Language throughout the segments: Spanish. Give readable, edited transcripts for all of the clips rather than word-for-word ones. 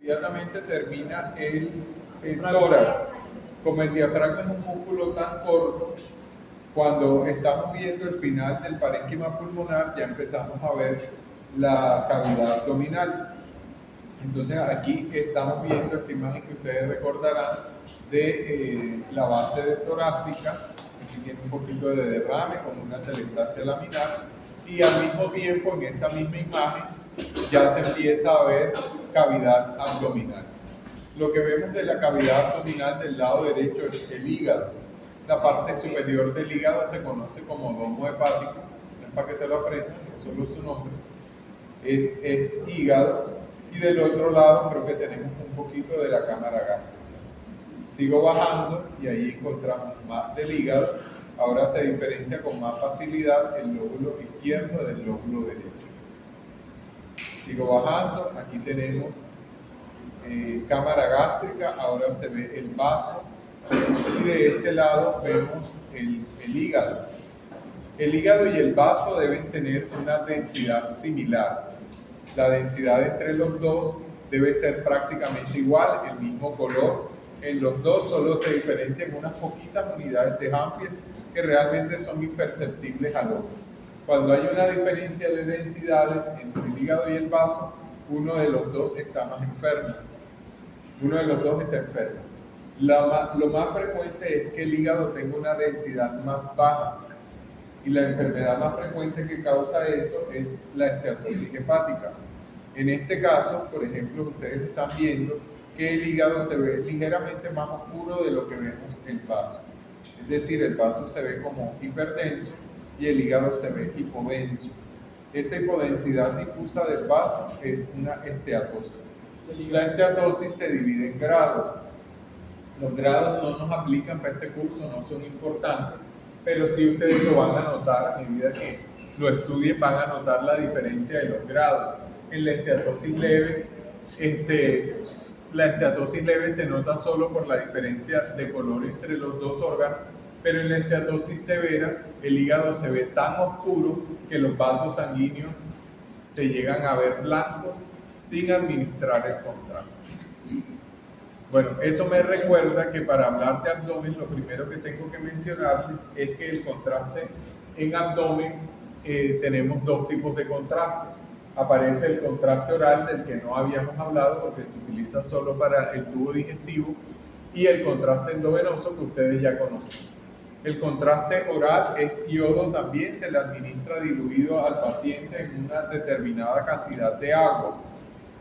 inmediatamente termina el tórax. Como el diafragma es un músculo tan corto, cuando estamos viendo el final del parénquima pulmonar ya empezamos a ver la cavidad abdominal. Entonces aquí estamos viendo esta imagen que ustedes recordarán de la base torácica. Aquí tiene un poquito de derrame con una telestasia laminar, y al mismo tiempo en esta misma imagen ya se empieza a ver cavidad abdominal. Lo que vemos de la cavidad abdominal del lado derecho es el hígado. La parte superior del hígado se conoce como domo hepático, no es para que se lo aprendan, es solo su nombre, es hígado, y del otro lado creo que tenemos un poquito de la cámara gástrica. Sigo bajando y ahí encontramos más del hígado. Ahora se diferencia con más facilidad el lóbulo izquierdo del lóbulo derecho. Sigo bajando, aquí tenemos cámara gástrica, ahora se ve el vaso, y de este lado vemos el hígado. El hígado y el vaso deben tener una densidad similar. La densidad entre los dos debe ser prácticamente igual, el mismo color. En los dos solo se diferencian unas poquitas unidades de Hanfield que realmente son imperceptibles al ojo. Cuando hay una diferencia de densidades entre el hígado y el vaso, uno de los dos está más enfermo. Uno de los dos está enfermo. Lo más frecuente es que el hígado tenga una densidad más baja, y la enfermedad más frecuente que causa eso es la esteatosis hepática. En este caso, por ejemplo, ustedes están viendo que el hígado se ve ligeramente más oscuro de lo que vemos el vaso. Es decir, el vaso se ve como hiperdenso y el hígado se ve hipodenso. Esa hipodensidad difusa del vaso es una esteatosis. La esteatosis se divide en grados. Los grados no nos aplican para este curso, no son importantes, pero sí ustedes lo van a notar a medida que lo estudien, van a notar la diferencia de los grados. En la esteatosis leve, la esteatosis leve se nota solo por la diferencia de color entre los dos órganos, pero en la esteatosis severa el hígado se ve tan oscuro que los vasos sanguíneos se llegan a ver blancos sin administrar el contraste. Bueno, eso me recuerda que para hablar de abdomen lo primero que tengo que mencionarles es que el contraste en abdomen tenemos dos tipos de contraste. Aparece el contraste oral, del que no habíamos hablado porque se utiliza solo para el tubo digestivo, y el contraste endovenoso que ustedes ya conocen. El contraste oral es iodo, también se le administra diluido al paciente en una determinada cantidad de agua.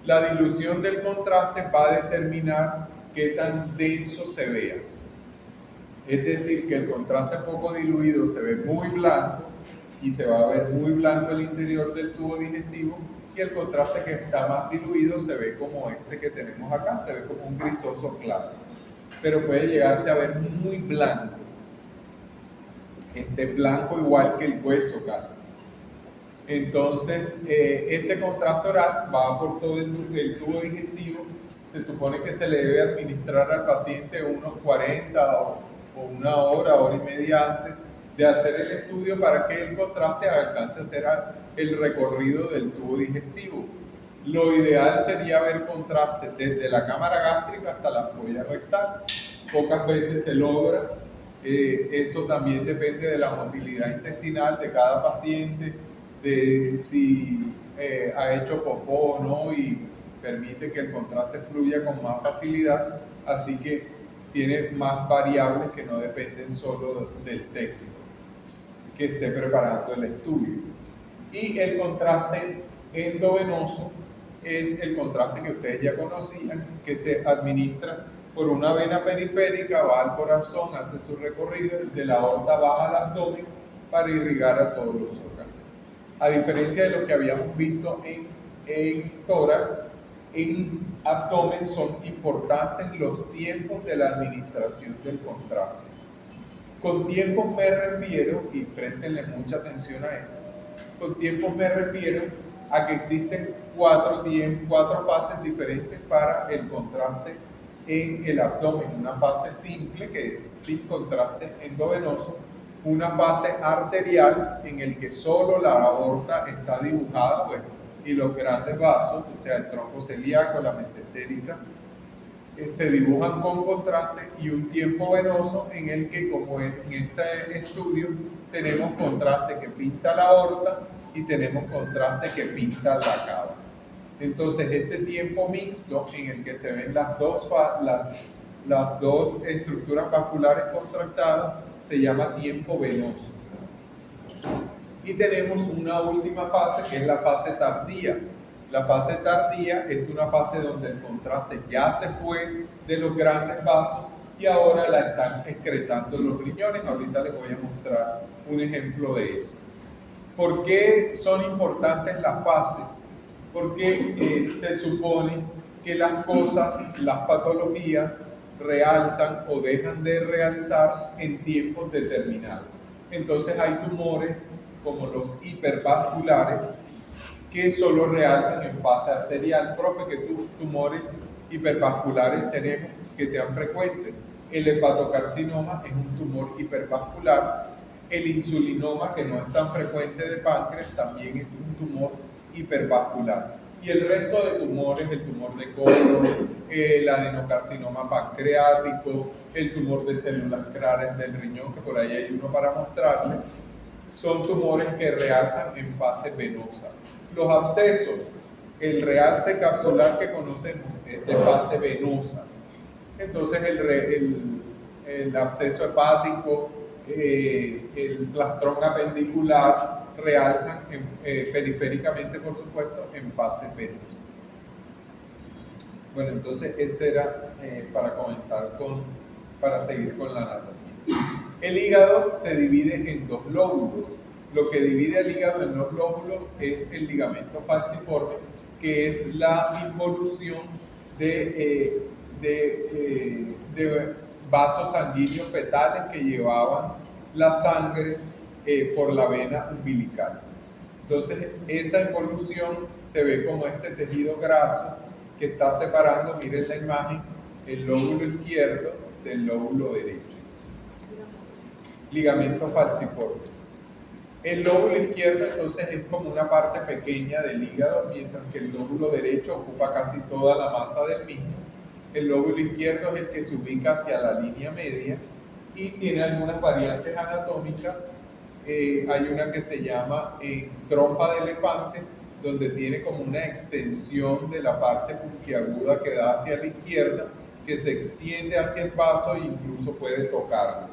La dilución del contraste va a determinar qué tan denso se vea. Es decir, que el contraste poco diluido se ve muy blanco y se va a ver muy blanco el interior del tubo digestivo, y el contraste que está más diluido se ve como este que tenemos acá, se ve como un grisoso claro, pero puede llegarse a ver muy blanco, blanco igual que el hueso casi. Entonces, este contraste oral va por todo el tubo digestivo. Se supone que se le debe administrar al paciente unos 40 o una hora, hora y media antes de hacer el estudio, para que el contraste alcance a hacer el recorrido del tubo digestivo. Lo ideal sería ver contraste desde la cámara gástrica hasta la ampolla rectal. Pocas veces se logra. Eso también depende de la motilidad intestinal de cada paciente, de si ha hecho popó o no, y permite que el contraste fluya con más facilidad, así que tiene más variables que no dependen solo del técnico que esté preparando el estudio. Y el contraste endovenoso es el contraste que ustedes ya conocían, que se administra por una vena periférica, va al corazón, hace su recorrido, de la aorta baja al abdomen para irrigar a todos los órganos. A diferencia de lo que habíamos visto en tórax, en abdomen son importantes los tiempos de la administración del contraste. Con tiempos me refiero, y préstenle mucha atención a esto, con tiempos me refiero a que existen cuatro fases diferentes para el contraste en el abdomen. Una fase simple, que es sin contraste endovenoso; una fase arterial, en el que solo la aorta está dibujada, pues y los grandes vasos, o sea, el tronco celíaco, la mesentérica, se dibujan con contraste, y un tiempo venoso en el que, como en este estudio, tenemos contraste que pinta la aorta y tenemos contraste que pinta la cava. Entonces, este tiempo mixto en el que se ven las dos estructuras vasculares contractadas se llama tiempo venoso. Y tenemos una última fase, que es la fase tardía. La fase tardía es una fase donde el contraste ya se fue de los grandes vasos y ahora la están excretando los riñones. Ahorita les voy a mostrar un ejemplo de eso. ¿Por qué son importantes las fases? Porque se supone que las cosas, las patologías, realzan o dejan de realzar en tiempos determinados. Entonces hay tumores como los hipervasculares que solo realzan en fase arterial. Profe, ¿qué tumores hipervasculares tenemos que sean frecuentes? El hepatocarcinoma es un tumor hipervascular. El insulinoma, que no es tan frecuente de páncreas, también es un tumor hipervascular. Y el resto de tumores, el tumor de colon, el adenocarcinoma pancreático, el tumor de células claras del riñón, que por ahí hay uno para mostrarles, son tumores que realzan en fase venosa. Los abscesos, el realce capsular que conocemos es de fase venosa. Entonces el absceso hepático, el plastrón apendicular realzan periféricamente, por supuesto, en fase venosa. Bueno, entonces ese era para comenzar para seguir con la anatomía. El hígado se divide en dos lóbulos. Lo que divide el hígado en dos lóbulos es el ligamento falciforme, que es la involución de vasos sanguíneos fetales que llevaban la sangre por la vena umbilical. Entonces, esa involución se ve como este tejido graso que está separando, miren la imagen, el lóbulo izquierdo del lóbulo derecho. Ligamento falciforme. El lóbulo izquierdo entonces es como una parte pequeña del hígado, mientras que el lóbulo derecho ocupa casi toda la masa del mismo. El lóbulo izquierdo es el que se ubica hacia la línea media y tiene algunas variantes anatómicas. Hay una que se llama trompa de elefante, donde tiene como una extensión de la parte puntiaguda que da hacia la izquierda, que se extiende hacia el vaso e incluso puede tocarlo.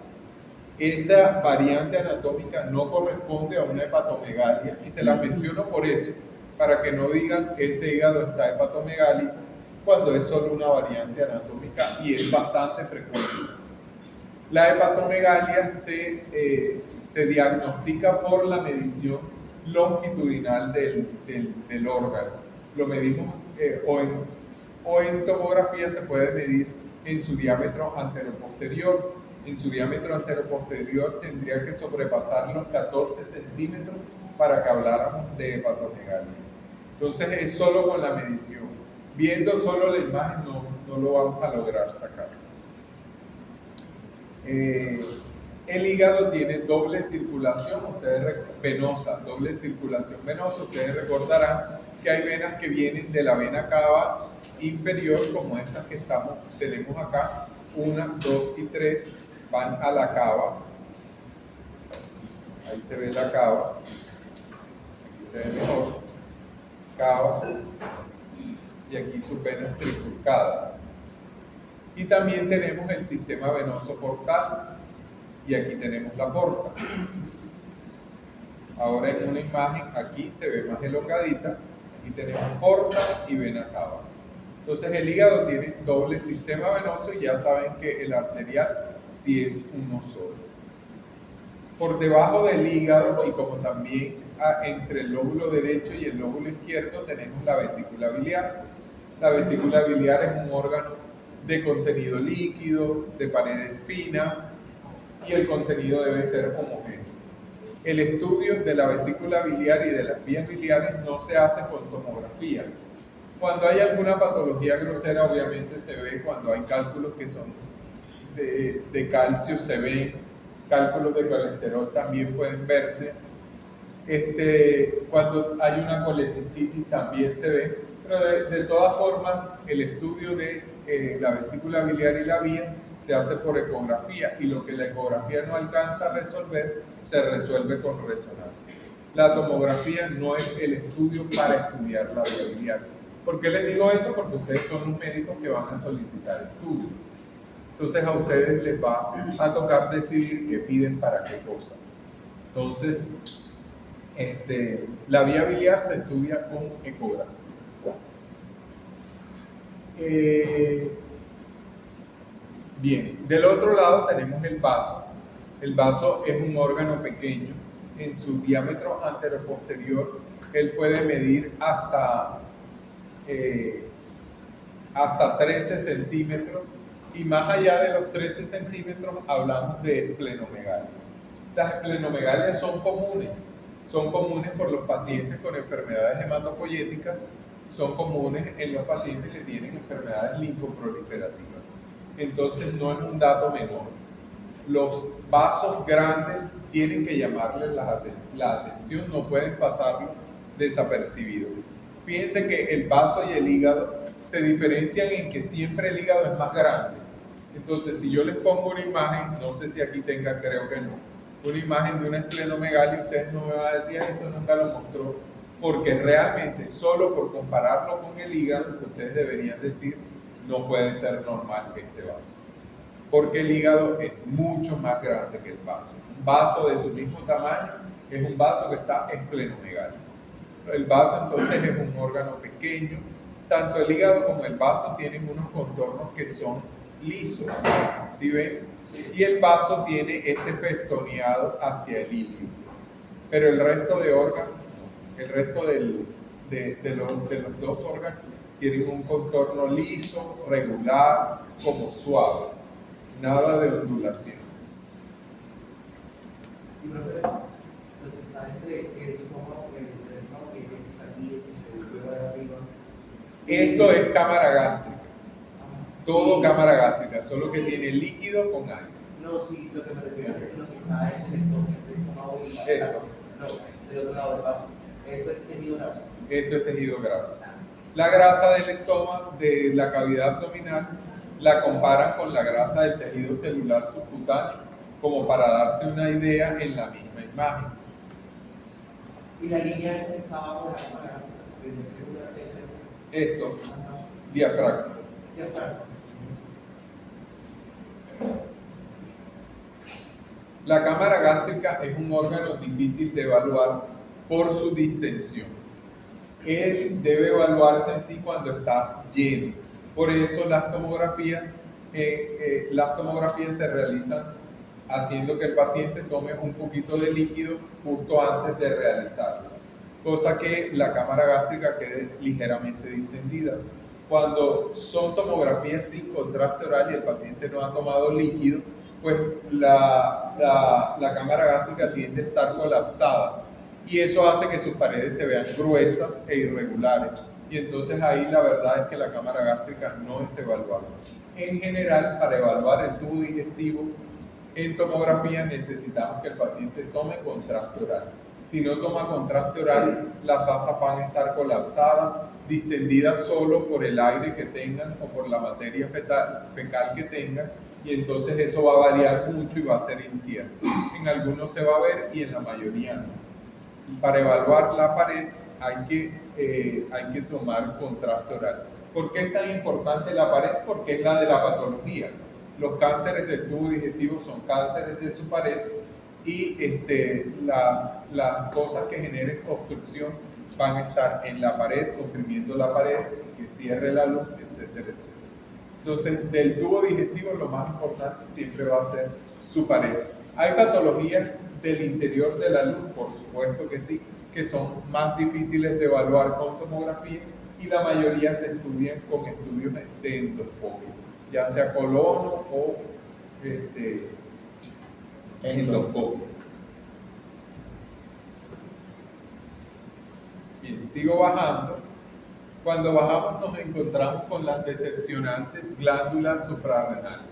Esa variante anatómica no corresponde a una hepatomegalia, y se la menciono por eso, para que no digan que ese hígado está hepatomegálico, cuando es solo una variante anatómica y es bastante frecuente. La hepatomegalia se diagnostica por la medición longitudinal del órgano. Lo medimos o en tomografía se puede medir en su diámetro anteroposterior. En su diámetro anteroposterior tendría que sobrepasar los 14 centímetros para que habláramos de hepatomegalia. Entonces es solo con la medición. Viendo solo la imagen no lo vamos a lograr sacar. El hígado tiene doble circulación venosa, doble circulación venosa. Ustedes recordarán que hay venas que vienen de la vena cava inferior, como estas que tenemos acá, 1, 2 y 3, van a la cava. Ahí se ve la cava, aquí se ve mejor, cava, y aquí sus venas trifurcadas. Y también tenemos el sistema venoso portal, y aquí tenemos la porta. Ahora en una imagen aquí se ve más elongadita, aquí tenemos porta y vena cava. Entonces el hígado tiene doble sistema venoso, y ya saben que el arterial sí es uno solo. Por debajo del hígado, y como también entre el lóbulo derecho y el lóbulo izquierdo, tenemos la vesícula biliar. La vesícula biliar es un órgano de contenido líquido, de paredes finas, y el contenido debe ser homogéneo. El estudio de la vesícula biliar y de las vías biliares no se hace con tomografía. Cuando hay alguna patología grosera, obviamente se ve cuando hay cálculos que son de calcio, se ven, cálculos de colesterol también pueden verse, Cuando hay una colecistitis también se ve, pero de todas formas el estudio de la vesícula biliar y la vía se hace por ecografía, y lo que la ecografía no alcanza a resolver se resuelve con resonancia. La tomografía no es el estudio para estudiar la vía biliar. ¿Por qué les digo eso? Porque ustedes son los médicos que van a solicitar estudios. Entonces a ustedes les va a tocar decidir qué piden para qué cosa. Entonces, la vía biliar se estudia con ecografía. Bien, del otro lado tenemos el vaso. El vaso es un órgano pequeño. En su diámetro anteroposterior, él puede medir hasta 13 centímetros, y más allá de los 13 centímetros hablamos de esplenomegalia. Las esplenomegalias son comunes por los pacientes con enfermedades hematopoyéticas, son comunes en los pacientes que tienen enfermedades linfoproliferativas. Entonces no es un dato menor. Los vasos grandes tienen que llamarles la atención, no pueden pasarlo desapercibidos. Fíjense que el vaso y el hígado se diferencian en que siempre el hígado es más grande. Entonces, si yo les pongo una imagen, no sé si aquí tenga, creo que no, una imagen de una esplenomegalia, ustedes no me van a decir, eso nunca lo mostró, porque realmente solo por compararlo con el hígado, ustedes deberían decir, no puede ser normal este vaso, porque el hígado es mucho más grande que el vaso. Un vaso de su mismo tamaño es un vaso que está esplenomegálico. El vaso entonces es un órgano pequeño. Tanto el hígado como el vaso tienen unos contornos que son lisos, ¿sí ven? Y el vaso tiene este festoneado hacia el ilio, pero el resto de órganos, el resto de los dos órganos tienen un contorno liso, regular, como suave, nada de ondulaciones. Y profe, lo que está entre el estómago que está aquí, el huevo de arriba. Esto es cámara gástrica. Todo cámara gástrica, solo que tiene líquido con aire. No, sí, lo que me refiero es que no se está es el estómago y la Esto. No, del otro lado del vaso. Eso es tejido graso. Esto es tejido graso. La grasa del estómago, de la cavidad abdominal, la comparan con la grasa del tejido celular subcutáneo, como para darse una idea en la misma imagen. Y la línea esa estaba por la cámara, Esto, diafragma. La cámara gástrica es un órgano difícil de evaluar por su distensión. Él debe evaluarse en sí cuando está lleno. Por eso las tomografías se realizan haciendo que el paciente tome un poquito de líquido justo antes de realizarlo, cosa que la cámara gástrica quede ligeramente distendida. Cuando son tomografías sin contraste oral y el paciente no ha tomado líquido, pues la cámara gástrica tiende a estar colapsada, y eso hace que sus paredes se vean gruesas e irregulares, y entonces ahí la verdad es que la cámara gástrica no es evaluable. En general, para evaluar el tubo digestivo en tomografía necesitamos que el paciente tome contraste oral. Si no toma contraste oral, las asas van a estar colapsadas, distendidas solo por el aire que tengan o por la materia fecal que tengan, y entonces eso va a variar mucho y va a ser incierto. En algunos se va a ver y en la mayoría no. Para evaluar la pared hay que tomar contraste oral. ¿Por qué es tan importante la pared? Porque es la de la patología. Los cánceres del tubo digestivo son cánceres de su pared, y las cosas que generen obstrucción van a estar en la pared, comprimiendo la pared, que cierre la luz, etcétera, etcétera. Entonces, del tubo digestivo lo más importante siempre va a ser su pared. ¿Hay patologías del interior de la luz? Por supuesto que sí, que son más difíciles de evaluar con tomografía, y la mayoría se estudian con estudios de endoscopio, ya sea colono o endoscopio. Bien, sigo bajando. Cuando bajamos nos encontramos con las decepcionantes glándulas suprarrenales.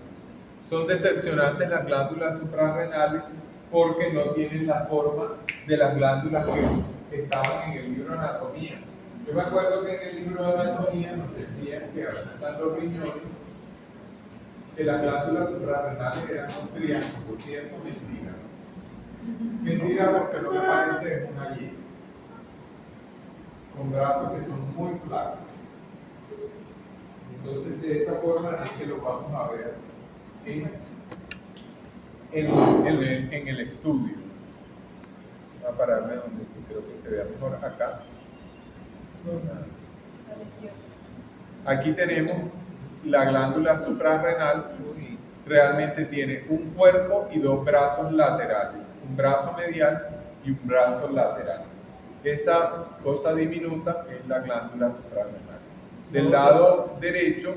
Son decepcionantes las glándulas suprarrenales porque no tienen la forma de las glándulas que estaban en el libro de anatomía. Yo me acuerdo que en el libro de anatomía nos decían que ahora están los riñones, que las glándulas suprarrenales eran un triángulo, ¿cierto? Mentiras. Mentira porque lo que parece es una Y, con brazos que son muy flacos. Entonces, de esa forma es que lo vamos a ver en el estudio. Voy a pararme donde sí creo que se vea mejor acá. Aquí tenemos la glándula suprarrenal. Realmente tiene un cuerpo y dos brazos laterales, un brazo medial y un brazo lateral. Esa cosa diminuta es la glándula suprarrenal. Del lado derecho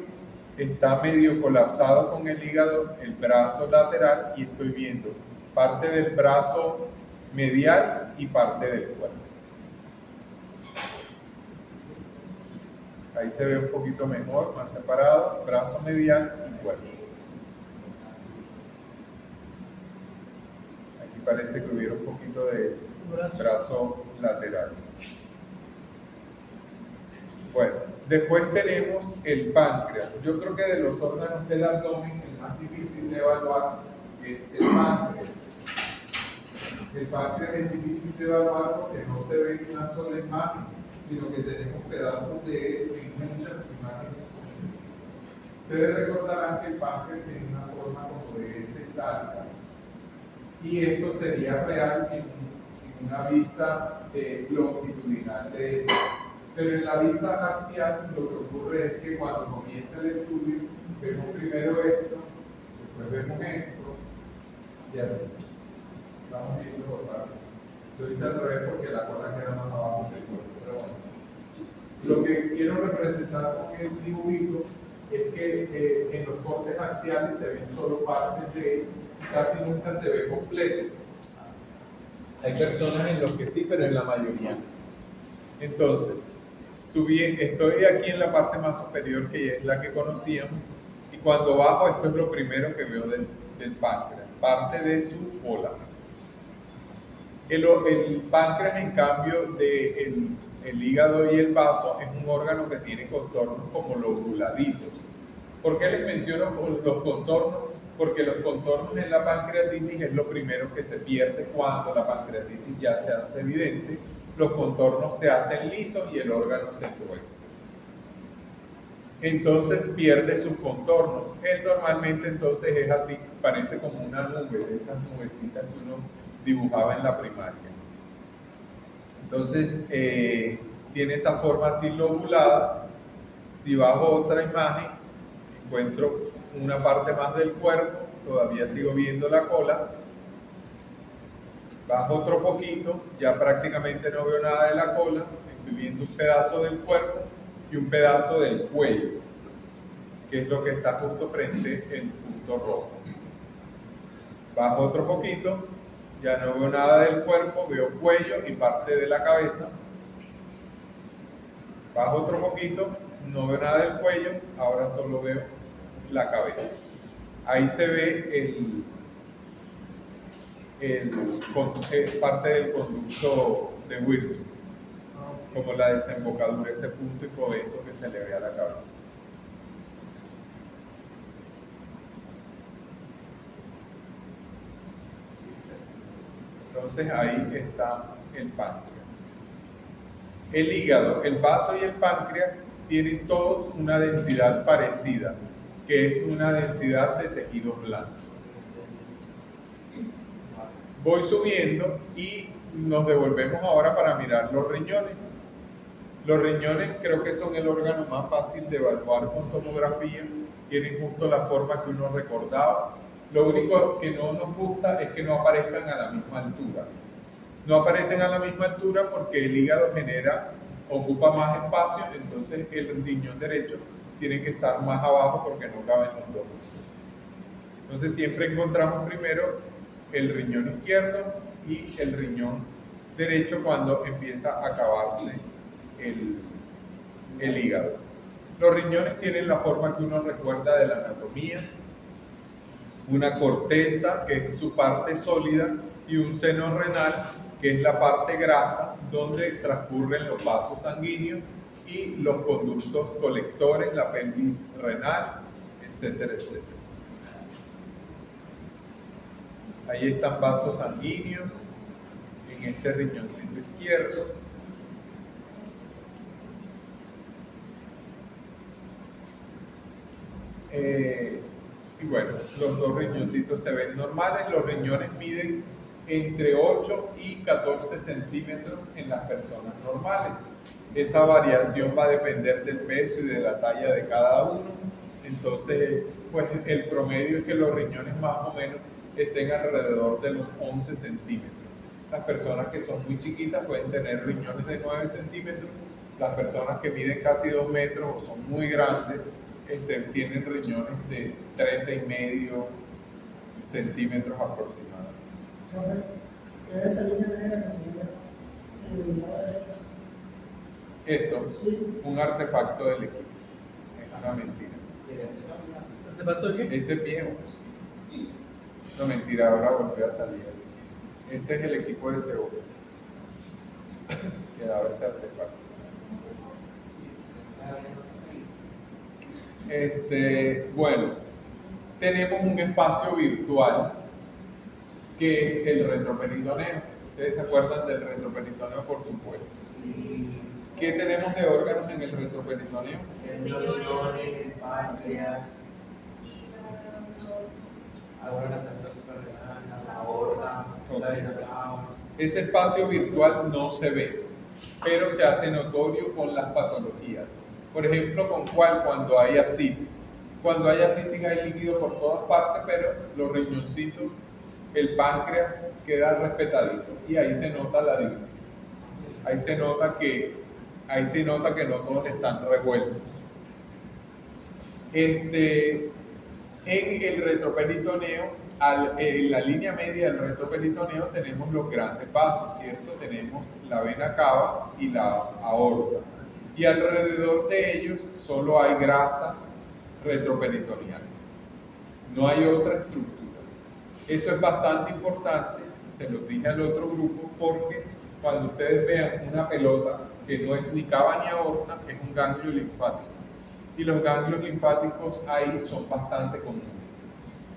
está medio colapsado con el hígado el brazo lateral y estoy viendo parte del brazo medial y parte del cuerpo. Ahí se ve un poquito mejor, más separado, brazo medial y cuerpo. Aquí parece que hubiera un poquito de brazo lateral. Bueno, después tenemos el páncreas. Yo creo que de los órganos del abdomen, el más difícil de evaluar es el páncreas. El páncreas es difícil de evaluar porque no se ve en una sola imagen, sino que tenemos pedazos de él en muchas imágenes. Ustedes recordarán que el páncreas tiene una forma como de S larga, y esto sería real en una vista longitudinal de él. Pero en la vista axial lo que ocurre es que cuando comienza el estudio vemos primero esto, después vemos esto y así. Vamos viendo por partes. Lo hice al revés porque la cola queda más abajo del cuerpo, pero bueno. Lo que quiero representar con el dibujito es que en los cortes axiales se ven solo partes de él, casi nunca se ve completo. Hay personas en los que sí, pero en la mayoría no. Entonces, estoy aquí en la parte más superior, que es la que conocíamos, y cuando bajo, esto es lo primero que veo del páncreas, parte de su cola. El páncreas, en cambio, el hígado y el vaso, es un órgano que tiene contornos como lobuladitos. ¿Por qué les menciono los contornos? Porque los contornos en la pancreatitis es lo primero que se pierde cuando la pancreatitis ya se hace evidente. Los contornos se hacen lisos y el órgano se engruesa. Entonces pierde sus contornos. Él normalmente entonces es así, parece como una nube, de esas nubecitas que uno dibujaba en la primaria. Entonces tiene esa forma así lobulada. Si bajo otra imagen, encuentro una parte más del cuerpo, todavía sigo viendo la cola. Bajo otro poquito, ya prácticamente no veo nada de la cola, estoy viendo un pedazo del cuerpo y un pedazo del cuello, que es lo que está justo frente al punto rojo. Bajo otro poquito, ya no veo nada del cuerpo, veo cuello y parte de la cabeza. Bajo otro poquito, no veo nada del cuello, ahora solo veo la cabeza. Ahí se ve parte del conducto de Wilson, como la desembocadura, ese punto hipodenso que se le ve a la cabeza. Entonces ahí está el páncreas. El hígado, el vaso y el páncreas tienen todos una densidad parecida, que es una densidad de tejido blando. Voy subiendo y nos devolvemos ahora para mirar los riñones. Los riñones creo que son el órgano más fácil de evaluar con tomografía, tienen justo la forma que uno recordaba. Lo único que no nos gusta es que no aparezcan a la misma altura. No aparecen a la misma altura porque el hígado ocupa más espacio, entonces el riñón derecho tiene que estar más abajo porque no caben los dos. Entonces siempre encontramos primero el riñón izquierdo y el riñón derecho cuando empieza a acabarse el hígado. Los riñones tienen la forma que uno recuerda de la anatomía, una corteza que es su parte sólida y un seno renal, que es la parte grasa donde transcurren los vasos sanguíneos y los conductos colectores, la pelvis renal, etcétera, etcétera. Ahí están vasos sanguíneos en este riñoncito izquierdo. Y bueno, los dos riñoncitos se ven normales. Los riñones miden entre 8 y 14 centímetros en las personas normales. Esa variación va a depender del peso y de la talla de cada uno. Entonces, pues el promedio es que los riñones más o menos estén alrededor de los 11 centímetros. Las personas que son muy chiquitas pueden tener riñones de 9 centímetros. Las personas que miden casi 2 metros o son muy grandes tienen riñones de 13,5 centímetros aproximadamente. ¿Qué es esa línea negra que se ve en el lado derecho? Esto, Sí. un artefacto del equipo. Es una mentira. ¿Artefacto de qué? Este es viejo. No, mentira, ahora volvió a salir así. Este es el equipo de Seúl. Que daba ese artefacto. Bueno, tenemos un espacio virtual que es el retroperitoneo. ¿Ustedes se acuerdan del retroperitoneo? Por supuesto. Sí. ¿Qué tenemos de órganos en el retroperitoneo? El riñones, el páncreas, ahora la glándula suprarrenal, la aorta, la vena cava. Ese espacio virtual no se ve, pero se hace notorio con las patologías. Por ejemplo, ¿con cuál? Cuando hay ascitis. Cuando hay ascitis hay líquido por todas partes, pero los riñoncitos, el páncreas queda respetadito y ahí se nota la división. Ahí se nota que no todos están revueltos. En el retroperitoneo, en la línea media del retroperitoneo tenemos los grandes vasos, ¿cierto? Tenemos la vena cava y la aorta. Y alrededor de ellos solo hay grasa retroperitoneal. No hay otra estructura. Eso es bastante importante, se los dije al otro grupo, porque cuando ustedes vean una pelota que no es ni cava ni aorta, es un ganglio linfático. Y los ganglios linfáticos ahí son bastante comunes.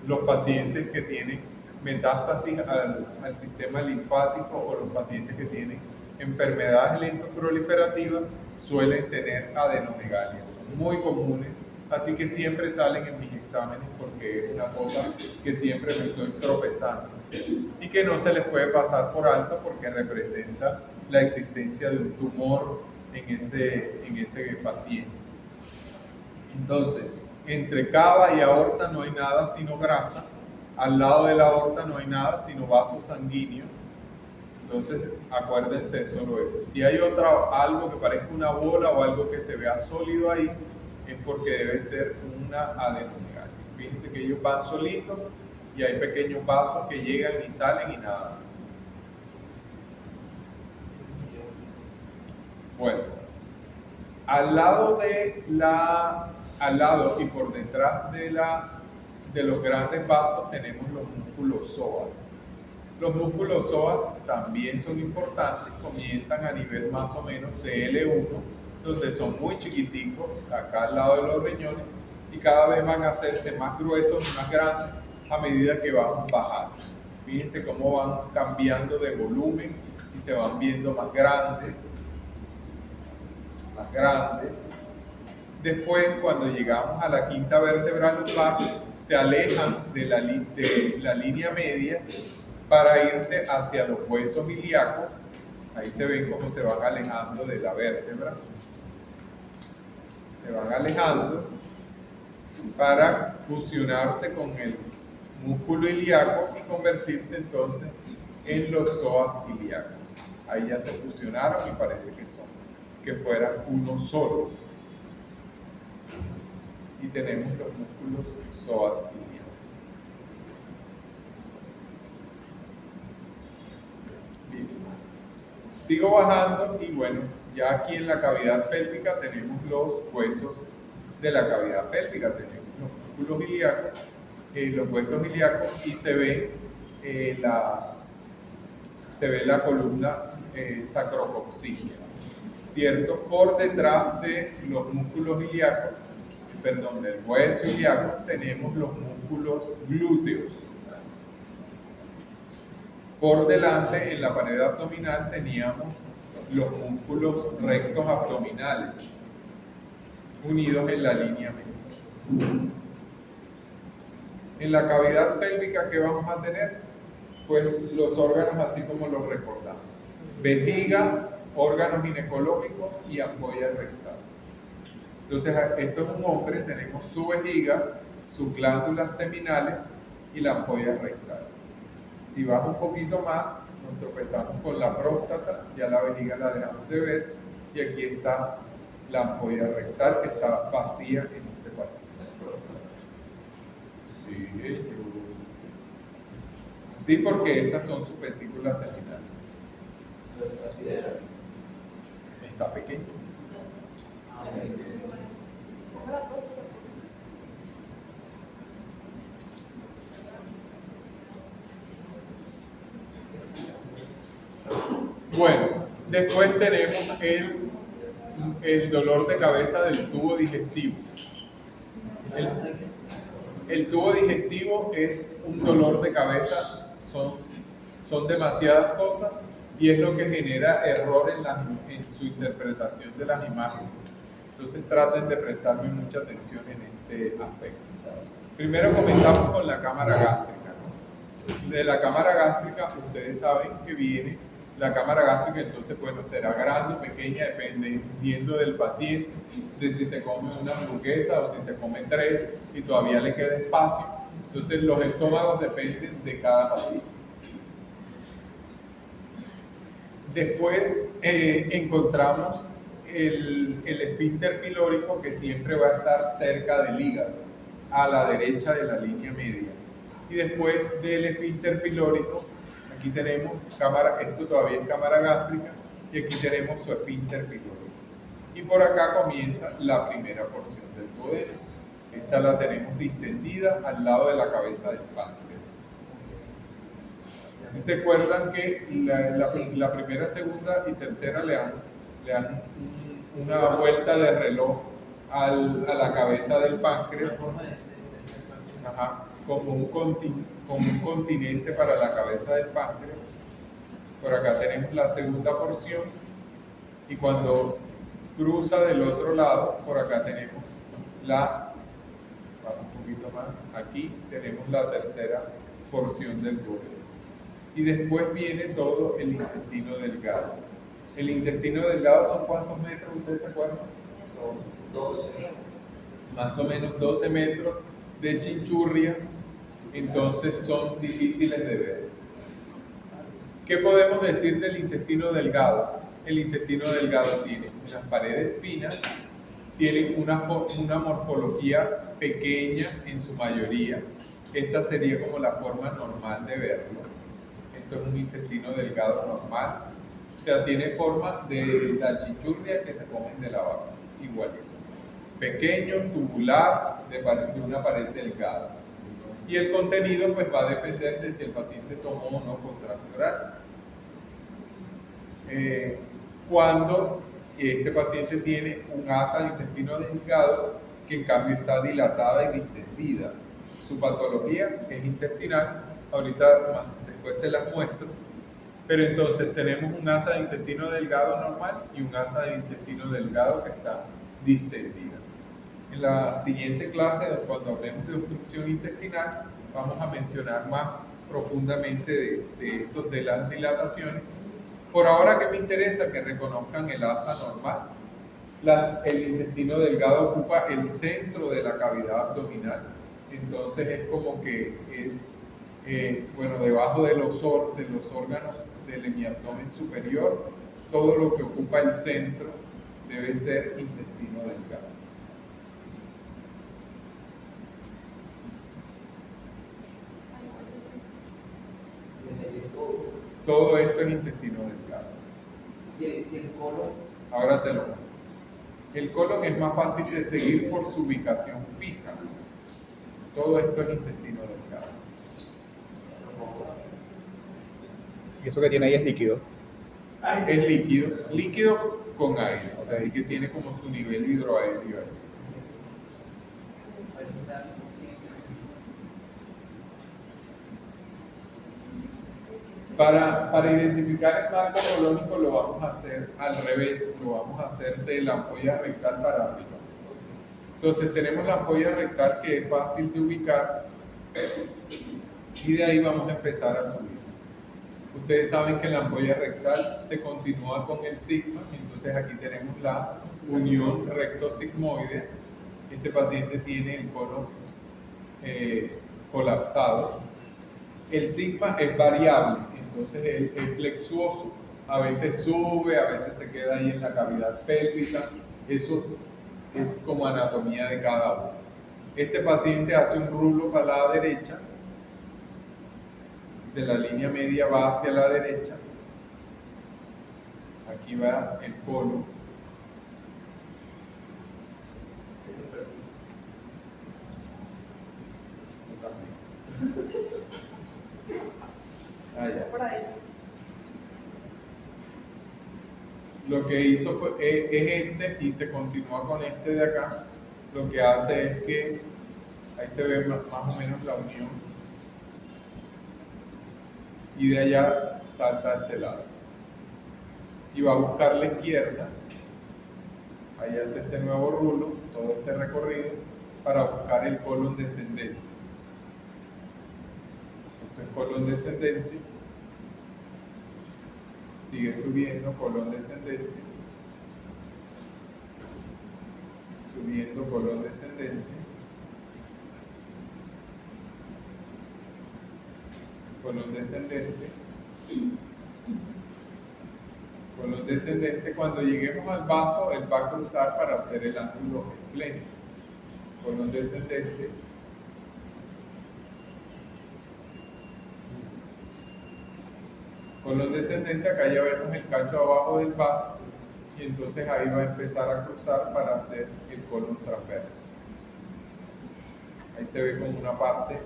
Los pacientes que tienen metástasis al sistema linfático o los pacientes que tienen enfermedades linfoproliferativas suelen tener adenomegalia. Son muy comunes, así que siempre salen en mis exámenes porque es una cosa que siempre me estoy tropezando y que no se les puede pasar por alto porque representa la existencia de un tumor en ese paciente. Entonces, entre cava y aorta no hay nada sino grasa, al lado de la aorta no hay nada sino vasos sanguíneos. Entonces, acuérdense de solo eso. Si hay algo que parezca una bola o algo que se vea sólido ahí, es porque debe ser una adenomegalia. Fíjense que ellos van solitos y hay pequeños vasos que llegan y salen y nada más. Bueno, al lado y por detrás de los grandes vasos tenemos los músculos psoas. Los músculos psoas también son importantes, comienzan a nivel más o menos de L1, donde son muy chiquiticos, acá al lado de los riñones, y cada vez van a hacerse más gruesos y más grandes a medida que vamos bajando. Fíjense cómo van cambiando de volumen y se van viendo más grandes. Después, cuando llegamos a la quinta vértebra lumbar, se alejan de la línea media para irse hacia los huesos ilíacos. Ahí se ven cómo se van alejando de la vértebra. Se van alejando para fusionarse con el músculo ilíaco y convertirse entonces en los psoas ilíacos. Ahí ya se fusionaron y parece que fueran uno solo. Y tenemos los músculos psoas ilíacos. Sigo bajando y bueno, ya aquí en la cavidad pélvica tenemos los huesos de la cavidad pélvica, tenemos los músculos ilíacos, los huesos ilíacos y se ven se ve la columna sacrococcígea, ¿cierto? Por detrás de los músculos ilíacos, perdón, del hueso ilíaco, tenemos los músculos glúteos. Por delante, en la pared abdominal, teníamos los músculos rectos abdominales, unidos en la línea media. En la cavidad pélvica, ¿qué vamos a tener? Pues los órganos así como los recordamos. Vejiga, órgano ginecológico y ampolla rectal. Entonces, esto es un hombre, tenemos su vejiga, sus glándulas seminales y la ampolla rectal. Si baja un poquito más, nos tropezamos con la próstata, ya la vejiga la dejamos de ver, y aquí está la ampolla rectal que está vacía en este paciente. Sí, porque estas son sus vesículas seminales. Está pequeño. Bueno, después tenemos el dolor de cabeza del tubo digestivo. El tubo digestivo es un dolor de cabeza, son demasiadas cosas y es lo que genera error en su interpretación de las imágenes. Entonces traten de prestarme mucha atención en este aspecto. Primero comenzamos con la cámara gástrica, ¿no? De la cámara gástrica ustedes saben que viene la cámara gástrica, entonces bueno, será grande o pequeña dependiendo del paciente, de si se come una hamburguesa o si se come 3 y todavía le queda espacio. Entonces los estómagos dependen de cada paciente. Después encontramos el esfínter pilórico, que siempre va a estar cerca del hígado, a la derecha de la línea media. Y después del esfínter pilórico, aquí tenemos cámara, esto todavía es cámara gástrica, y aquí tenemos su esfínter pilórico. Y por acá comienza la primera porción del duodeno. Esta la tenemos distendida al lado de la cabeza del páncreas. Si se acuerdan que la primera, segunda y tercera le dan una vuelta de reloj a la cabeza del páncreas, como un continente para la cabeza del páncreas. Por acá tenemos la segunda porción y cuando cruza del otro lado, por acá tenemos vamos un poquito más, aquí tenemos la tercera porción del duodeno. Y después viene todo el intestino delgado. El intestino delgado son ¿cuántos metros? ¿Ustedes se acuerdan? Son 12. Más o menos 12 metros de chinchurria, entonces son difíciles de ver. ¿Qué podemos decir del intestino delgado? El intestino delgado tiene las paredes finas, tienen una morfología pequeña en su mayoría. Esta sería como la forma normal de verlo. Esto es un intestino delgado normal, o sea, tiene forma de la chinchurria que se comen de la vaca, igualito. Pequeño, tubular, de una pared delgada. Y el contenido pues va a depender de si el paciente tomó o no contraste oral. Cuando este paciente tiene un asa de intestino delgado que en cambio está dilatada y distendida, su patología es intestinal, ahorita después se las muestro, pero entonces tenemos un asa de intestino delgado normal y un asa de intestino delgado que está distendida. En la siguiente clase, cuando hablemos de obstrucción intestinal, vamos a mencionar más profundamente de las dilataciones. Por ahora, que me interesa que reconozcan el asa normal. El intestino delgado ocupa el centro de la cavidad abdominal, entonces es como que es debajo de los órganos del hemiabdomen superior, todo lo que ocupa el centro debe ser intestino delgado. Todo esto es intestino delgado. ¿Y el colon? Ahora te lo muestro. El colon es más fácil de seguir por su ubicación fija. Todo esto es intestino delgado. Y eso que tiene ahí es líquido. Es líquido con aire, Ok. así que tiene como su nivel hidroaéreo ahí. A veces me hace como siempre. Para identificar el marco colónico lo vamos a hacer al revés, lo vamos a hacer de la ampolla rectal para arriba. Entonces tenemos la ampolla rectal que es fácil de ubicar y de ahí vamos a empezar a subir. Ustedes saben que la ampolla rectal se continúa con el sigma, entonces aquí tenemos la unión recto-sigmoide. Este paciente tiene el colon colapsado. El sigma es variable, entonces es flexuoso. A veces sube, a veces se queda ahí en la cavidad pélvica. Eso es como anatomía de cada uno. Este paciente hace un rulo para la derecha, de la línea media va hacia la derecha. Aquí va el colon. Por ahí. Lo que hizo es este y se continúa con este de acá. Lo que hace es que ahí se ve más o menos la unión y de allá salta a este lado y va a buscar la izquierda. Ahí hace este nuevo rulo, todo este recorrido para buscar el colon descendente. Esto es colon descendente. Sigue subiendo, colon descendente. Subiendo, colon descendente. Colon descendente. Colon descendente. Cuando lleguemos al vaso, él va a cruzar para hacer el ángulo esplénico. Colon descendente. Colon descendente, acá ya vemos el cacho abajo del vaso y entonces ahí va a empezar a cruzar para hacer el colon transverso. Ahí se ve como una parte.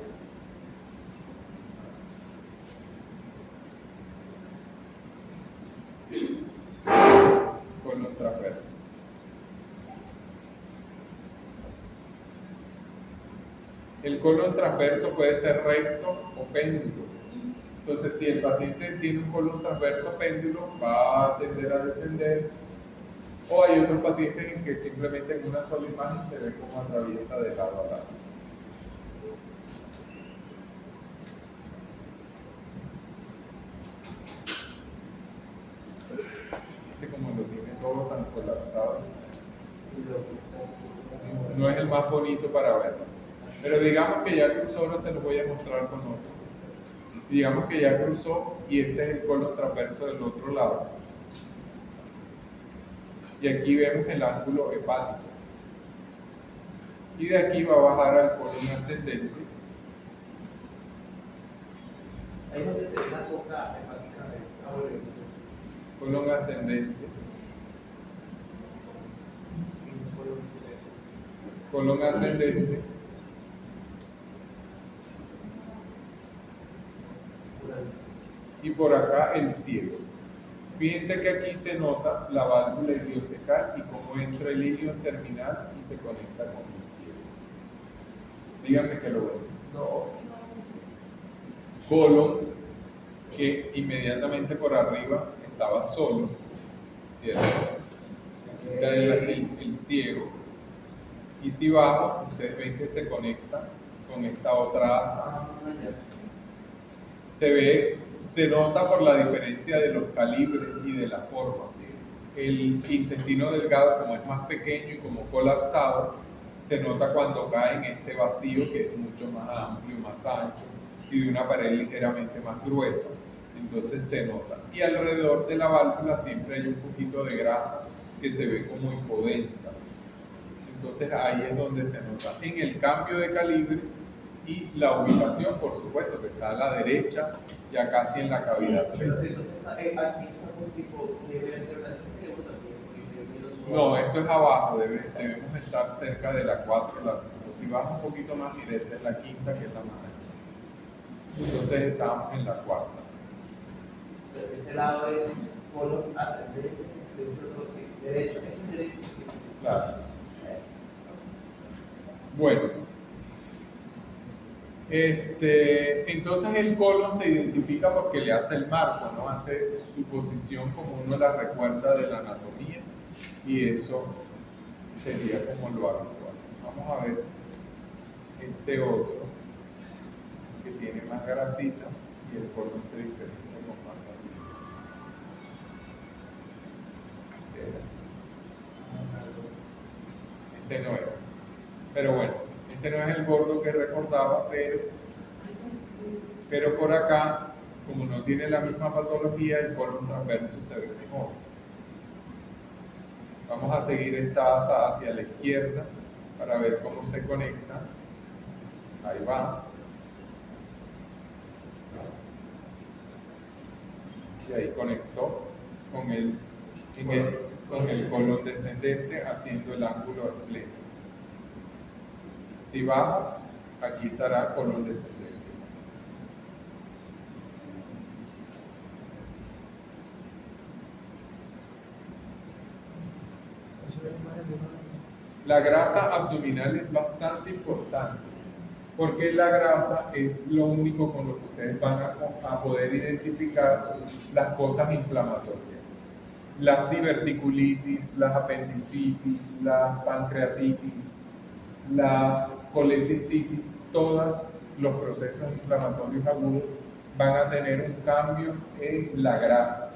Colon transverso. El colon transverso puede ser recto o péndulo. Entonces, si el paciente tiene un colon transverso péndulo, va a tender a descender. O hay otros pacientes en que simplemente en una sola imagen se ve cómo atraviesa de lado a lado. Como lo tiene todo tan colapsado, no es el más bonito para verlo. Pero digamos que ya cruzó, ahora se los voy a mostrar con otro. Digamos que ya cruzó y este es el colon transverso del otro lado. Y aquí vemos el ángulo hepático. Y de aquí va a bajar al colon ascendente. Ahí es donde se ve la sonda hepática de la evolución. Colon ascendente. Colon ascendente. Y por acá el ciego. Fíjense que aquí se nota la válvula iliocecal y cómo entra el ilio terminal y se conecta con el ciego. Díganme que lo ven. No. Colon, que inmediatamente por arriba estaba solo, ¿cierto? Aquí está el ciego. Y si bajo, ustedes ven que se conecta con esta otra asa. Se nota por la diferencia de los calibres y de la forma. El intestino delgado, como es más pequeño y como colapsado, se nota cuando cae en este vacío que es mucho más amplio, más ancho y de una pared ligeramente más gruesa. Entonces se nota. Y alrededor de la válvula siempre hay un poquito de grasa que se ve como hipodensa. Entonces ahí es donde se nota en el cambio de calibre y la ubicación, por supuesto, que está a la derecha, ya casi en la cavidad. Entonces aquí está un tipo de vértebra también. No, esto es abajo, debemos estar cerca de la 4 o la 5. Si baja un poquito más, mire, esta es la quinta, que es la más ancha. Entonces estamos en la cuarta. Este lado es colon ascendente, derecho, es derecho. Claro. Bueno, entonces el colon se identifica porque le hace el marco, ¿no? Hace su posición como uno la recuerda de la anatomía y eso sería como lo habitual. Vamos a ver este otro que tiene más grasita y el colon se diferencia con más facilidad. Este no era. Pero bueno, este no es el gordo que recordaba, pero por acá, como no tiene la misma patología, el colon transverso se ve mejor. Vamos a seguir esta asa hacia la izquierda para ver cómo se conecta. Ahí va. Y ahí conectó con el colon descendente haciendo el ángulo al pleno. Si baja, aquí estará colon descendente. La grasa abdominal es bastante importante porque la grasa es lo único con lo que ustedes van a poder identificar las cosas inflamatorias. Las diverticulitis, las apendicitis, las pancreatitis, las colecistitis, todos los procesos inflamatorios agudos van a tener un cambio en la grasa.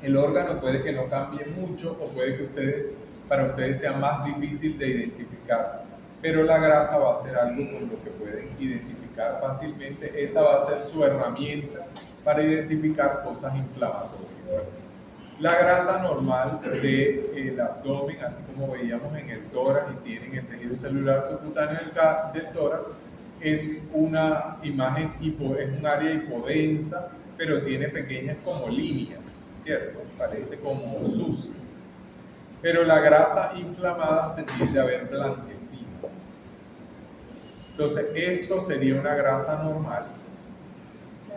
El órgano puede que no cambie mucho o puede que para ustedes sea más difícil de identificar, pero la grasa va a ser algo con lo que pueden identificar fácilmente. Esa va a ser su herramienta para identificar cosas inflamatorias. La grasa normal del abdomen, así como veíamos en el tórax y tienen el tejido celular subcutáneo del tórax, es una imagen, es un área hipodensa, pero tiene pequeñas como líneas, ¿cierto? Parece como sucio. Pero la grasa inflamada se tiende a ver blanquecina. Entonces, esto sería una grasa normal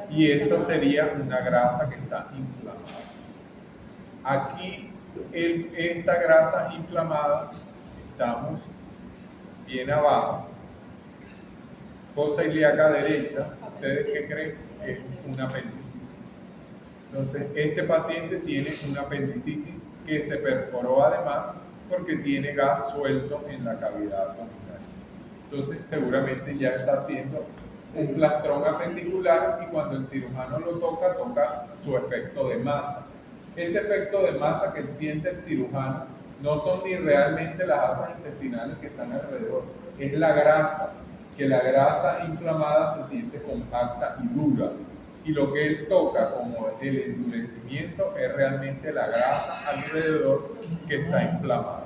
y esto sería una grasa que está inflamada. Aquí, esta grasa inflamada, estamos bien abajo, fosa ilíaca derecha. ¿Ustedes qué creen? Es una apendicitis. Entonces, este paciente tiene una apendicitis que se perforó además porque tiene gas suelto en la cavidad abdominal. Entonces, seguramente ya está haciendo un plastrón apendicular y cuando el cirujano lo toca su efecto de masa. Ese efecto de masa que siente el cirujano no son ni realmente las asas intestinales que están alrededor, es la grasa, que la grasa inflamada se siente compacta y dura. Y lo que él toca como el endurecimiento es realmente la grasa alrededor que está inflamada.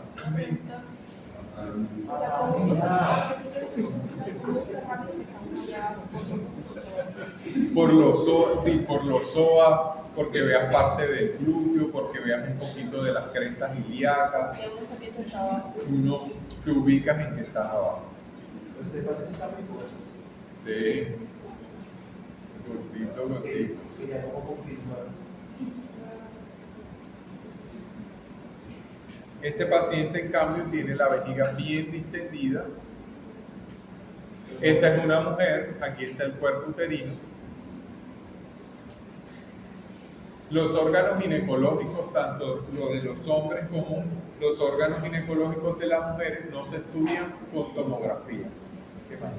Por los psoas, porque veas parte del glúteo, porque veas un poquito de las crestas ilíacas, uno te ubicas en que estás abajo. Entonces, ¿cuánto está muy fuerte? Sí, gordito. Quería como confirmar. Este paciente, en cambio, tiene la vejiga bien distendida. Esta es una mujer, aquí está el cuerpo uterino. Los órganos ginecológicos, tanto lo de los hombres como los órganos ginecológicos de las mujeres, no se estudian con tomografía. ¿Qué pasa?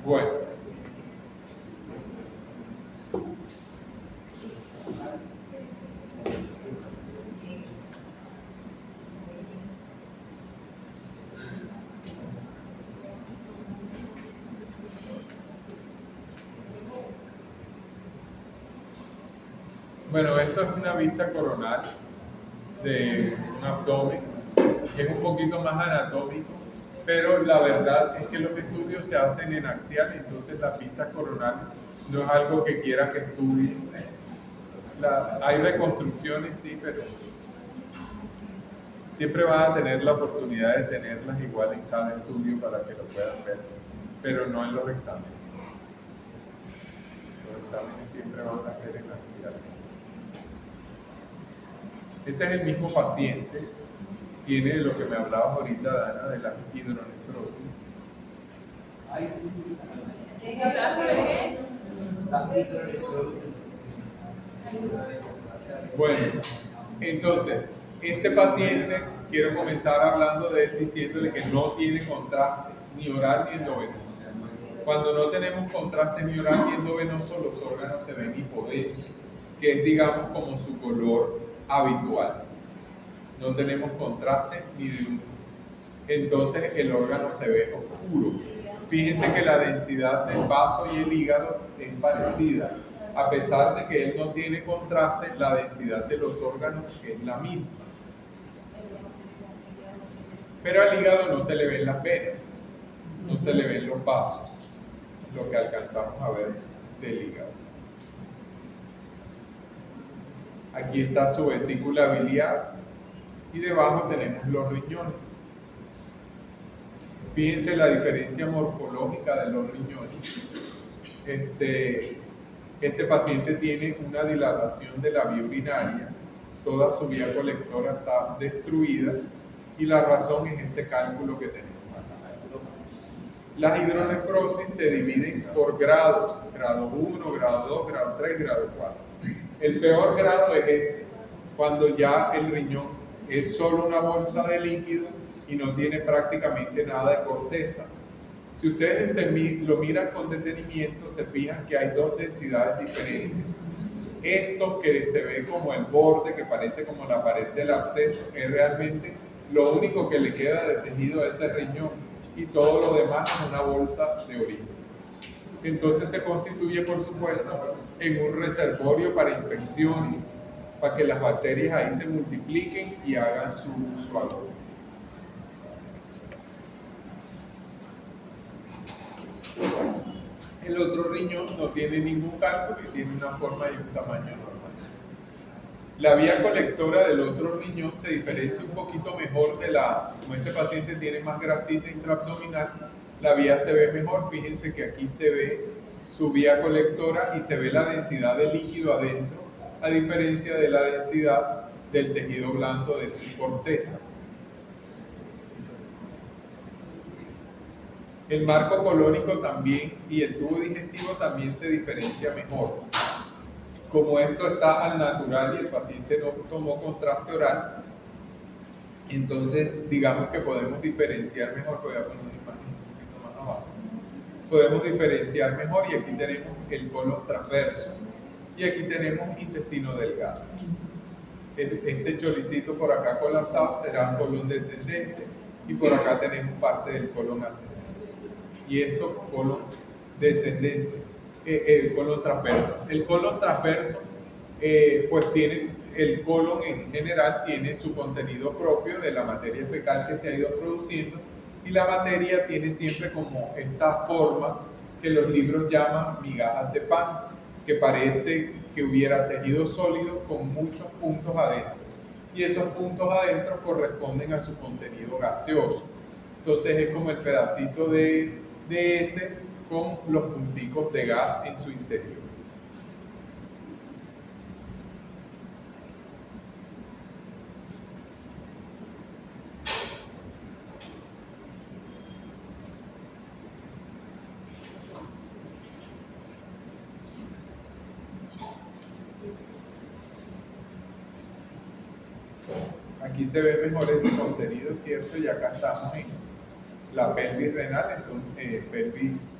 Bueno, Bueno, esto es una vista coronal de un abdomen, es un poquito más anatómico, pero la verdad es que los estudios se hacen en axial, entonces las vistas coronales no es algo que quiera que estudien. Hay reconstrucciones, sí, pero siempre vas a tener la oportunidad de tenerlas igual en cada estudio para que lo puedan ver, pero no en los exámenes. Los exámenes siempre van a ser en axial. Este es el mismo paciente, tiene lo que me hablabas ahorita, Dana, de la hidronefrosis. Ay, sí. Bueno, entonces, este paciente, quiero comenzar hablando de él diciéndole que no tiene contraste ni oral ni endovenoso. Cuando no tenemos contraste ni oral ni endovenoso, los órganos se ven hipodensos, que es, digamos, como su color habitual. No tenemos contraste ni de uno. Entonces el órgano se ve oscuro. Fíjense que la densidad del vaso y el hígado es parecida. A pesar de que él no tiene contraste, la densidad de los órganos es la misma. Pero al hígado no se le ven las venas, no se le ven los vasos, lo que alcanzamos a ver del hígado. Aquí está su vesícula biliar y debajo tenemos los riñones. Fíjense la diferencia morfológica de los riñones. Este paciente tiene una dilatación de la vía urinaria, toda su vía colectora está destruida y la razón es este cálculo que tenemos acá. Las hidronefrosis se dividen por grados, grado 1, grado 2, grado 3, grado 4. El peor grado es este, cuando ya el riñón es solo una bolsa de líquido y no tiene prácticamente nada de corteza. Si ustedes lo miran con detenimiento, se fijan que hay dos densidades diferentes. Esto que se ve como el borde, que parece como la pared del absceso, es realmente lo único que le queda de tejido a ese riñón y todo lo demás es una bolsa de orina. Entonces se constituye, por supuesto, en un reservorio para infecciones, para que las bacterias ahí se multipliquen y hagan su algo. El otro riñón no tiene ningún cálculo y tiene una forma y un tamaño normal. La vía colectora del otro riñón se diferencia un poquito mejor de como este paciente tiene más grasita intraabdominal, la vía se ve mejor. Fíjense que aquí se ve su vía colectora y se ve la densidad de líquido adentro, a diferencia de la densidad del tejido blando de su corteza. El marco colónico también y el tubo digestivo también se diferencia mejor. Como esto está al natural y el paciente no tomó contraste oral, entonces digamos que podemos diferenciar mejor. Voy a poner una imagen un poquito más abajo. Podemos diferenciar mejor y aquí tenemos el colon transverso y aquí tenemos intestino delgado. Este choricito por acá colapsado será colon descendente y por acá tenemos parte del colon ascendente. Y esto colon descendente, el colon transverso. El colon transverso, pues tiene, el colon en general tiene su contenido propio de la materia fecal que se ha ido produciendo y la materia tiene siempre como esta forma que los libros llaman migajas de pan, que parece que hubiera tejido sólido con muchos puntos adentro. Y esos puntos adentro corresponden a su contenido gaseoso. Entonces es como el pedacito de ese con los punticos de gas en su interior. Aquí se ve mejor ese contenido, ¿cierto? Y acá estamos en la pelvis renal, entonces, pelvis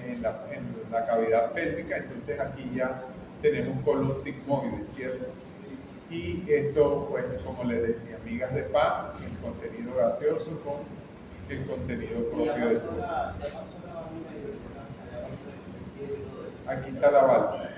en la cavidad pélvica, entonces aquí ya tenemos colon sigmoide, ¿cierto? Y esto, pues, como les decía, migas de pan, el contenido gaseoso con el contenido propio del colon. Aquí está la válvula.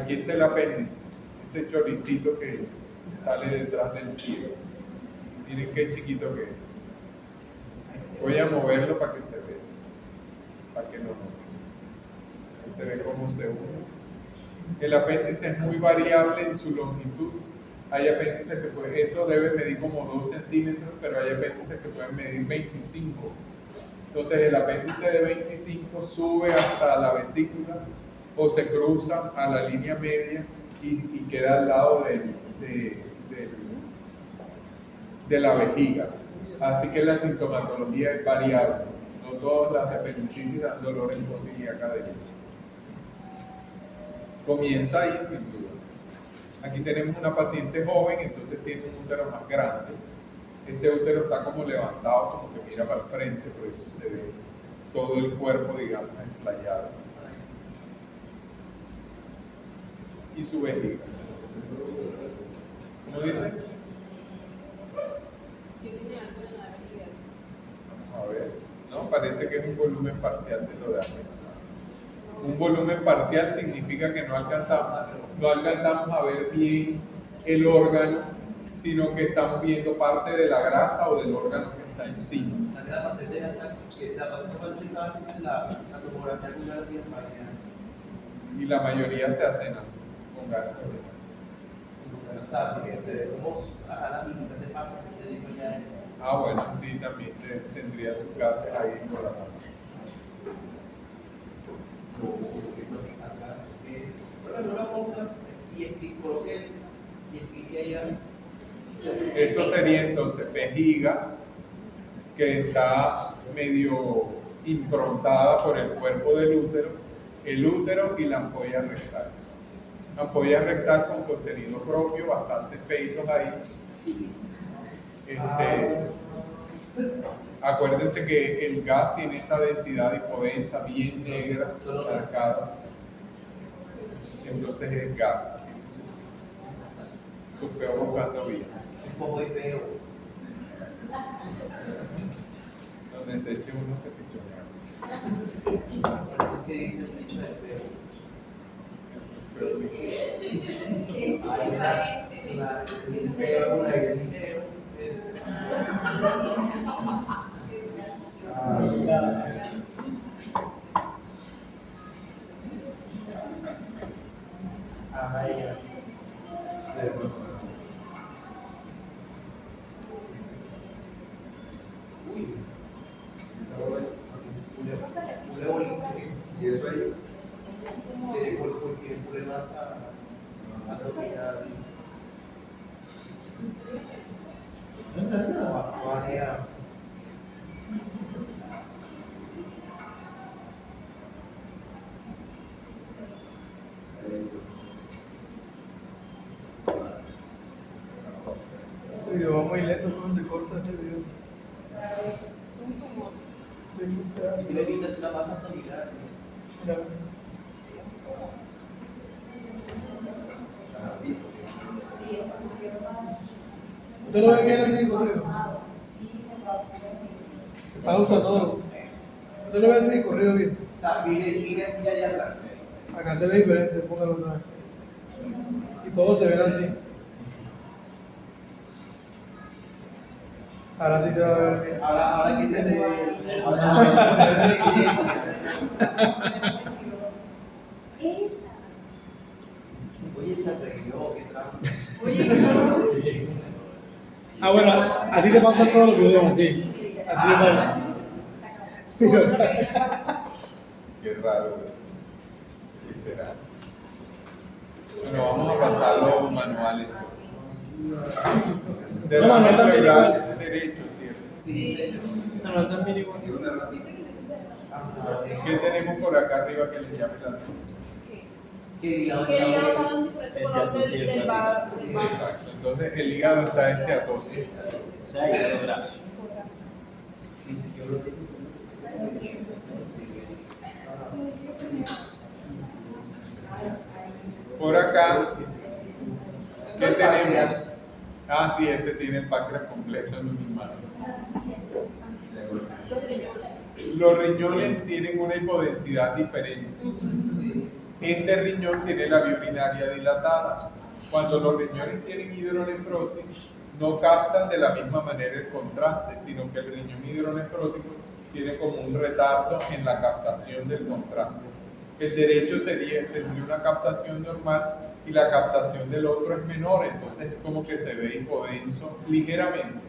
Aquí está el apéndice, este choricito que sale detrás del cielo. Miren qué chiquito que es. Voy a moverlo para que se vea, para que lo noten. Se ve cómo se une. El apéndice es muy variable en su longitud. Hay apéndices que pueden, eso debe medir como 2 centímetros, pero hay apéndices que pueden medir 25. Entonces el apéndice de 25 sube hasta la vesícula o se cruza a la línea media y queda al lado de la vejiga. Así que la sintomatología es variable. No todas las apendicitis dan dolor en fosa ilíaca derecha. Comienza ahí sin duda. Aquí tenemos una paciente joven, entonces tiene un útero más grande. Este útero está como levantado, como que mira para el frente, por eso se ve todo el cuerpo, digamos, explayado. Y su vejiga. ¿Cómo dice? A ver, no, parece que es un volumen parcial de lo de arriba. Un volumen parcial significa que no alcanzamos a ver bien el órgano, sino que estamos viendo parte de la grasa o del órgano que está encima. La paciente cuando estaba haciendo la tomografía con la Y la mayoría se hacen así, con ganas. o sea, porque se ve como a la mitad de parte que te digo ya. Ah, bueno, sí, también tendría su gases ahí por la mano. Lo que acá es, bueno, no la ponga y explique ella. Esto sería entonces vejiga, que está medio improntada por el cuerpo del útero, el útero y la ampolla rectal. Ampolla rectal con contenido propio, bastantes peitos ahí. Acuérdense que el gas tiene esa densidad hipodensa bien negra, marcada. Entonces es gas. Su peo buscando vía. Un poco de peo. Donde se eche uno se pichonea. Parece que dice el dicho del peo. El peo es un aire ligero. Ya. Uy, esa bola así es bonita. ¿Y eso ahí? Porque pule más a dominar. Manera. Ese video va muy lento, ¿cómo se corta ese video? Si le quitas una masa familiar. Mira. ¿Usted lo ve bien así, corrido? Pausa todo. ¿Usted lo ve así, corrido bien? O sea, mire allá atrás. Acá se ve diferente, póngalo otra vez. Y todos se ven así. Ahora sí se va a ver bien. Ahora que se ve. Oye, se arregló, qué trampa. Ah, bueno, así te pasan todos los videos, así. Así de mal. Qué raro. ¿Qué será? Bueno, vamos a pasar los manuales. De No, manual también cerebral igual. derecho, ¿cierto? Sí, señor. No, también igual. ¿Qué tenemos por acá arriba que les llame la atención? Que digamos, Que el hígado está en diferente color del vaso. Exacto. Entonces el hígado está esteatosis. O sea, hígado graso. Por acá, ¿qué tenemos? Ah, sí, este tiene el páncreas completo en un humano. Los riñones tienen una hipodensidad diferente. sí. Este riñón tiene la vía urinaria dilatada. Cuando los riñones tienen hidronefrosis, no captan de la misma manera el contraste, sino que el riñón hidronefrótico tiene como un retardo en la captación del contraste. El derecho tendría una captación normal y la captación del otro es menor, entonces es como que se ve hipodenso ligeramente.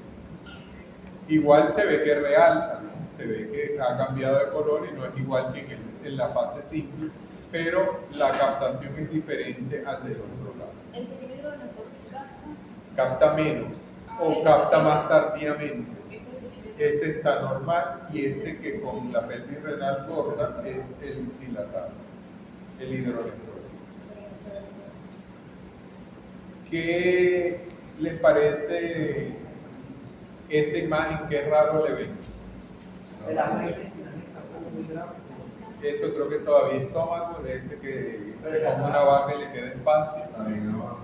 Igual se ve que realza, ¿no? Se ve que ha cambiado de color y no es igual que en la fase simple, pero la captación es diferente al del otro lado. El que tiene hidronefrosis Capta menos o capta más tardíamente. Este está normal y este que con la pelvis renal corta es el dilatado, el hidronefrótico. ¿Qué les parece esta imagen? Qué raro le ven. El aceite intestinal está muy grave. Esto creo que todavía es estómago, de ese que Pero se ya come no. una vaca y le queda espacio. También abajo.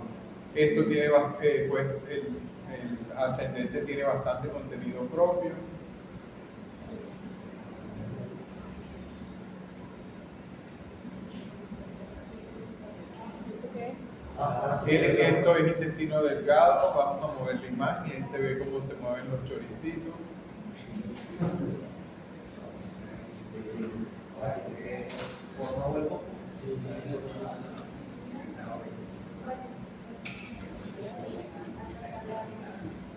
Esto tiene, pues, el ascendente tiene bastante contenido propio. Ahora sí. Esto es intestino delgado, vamos a mover la imagen y ahí se ve cómo se mueven los choricitos. Ahora que se forma hueco.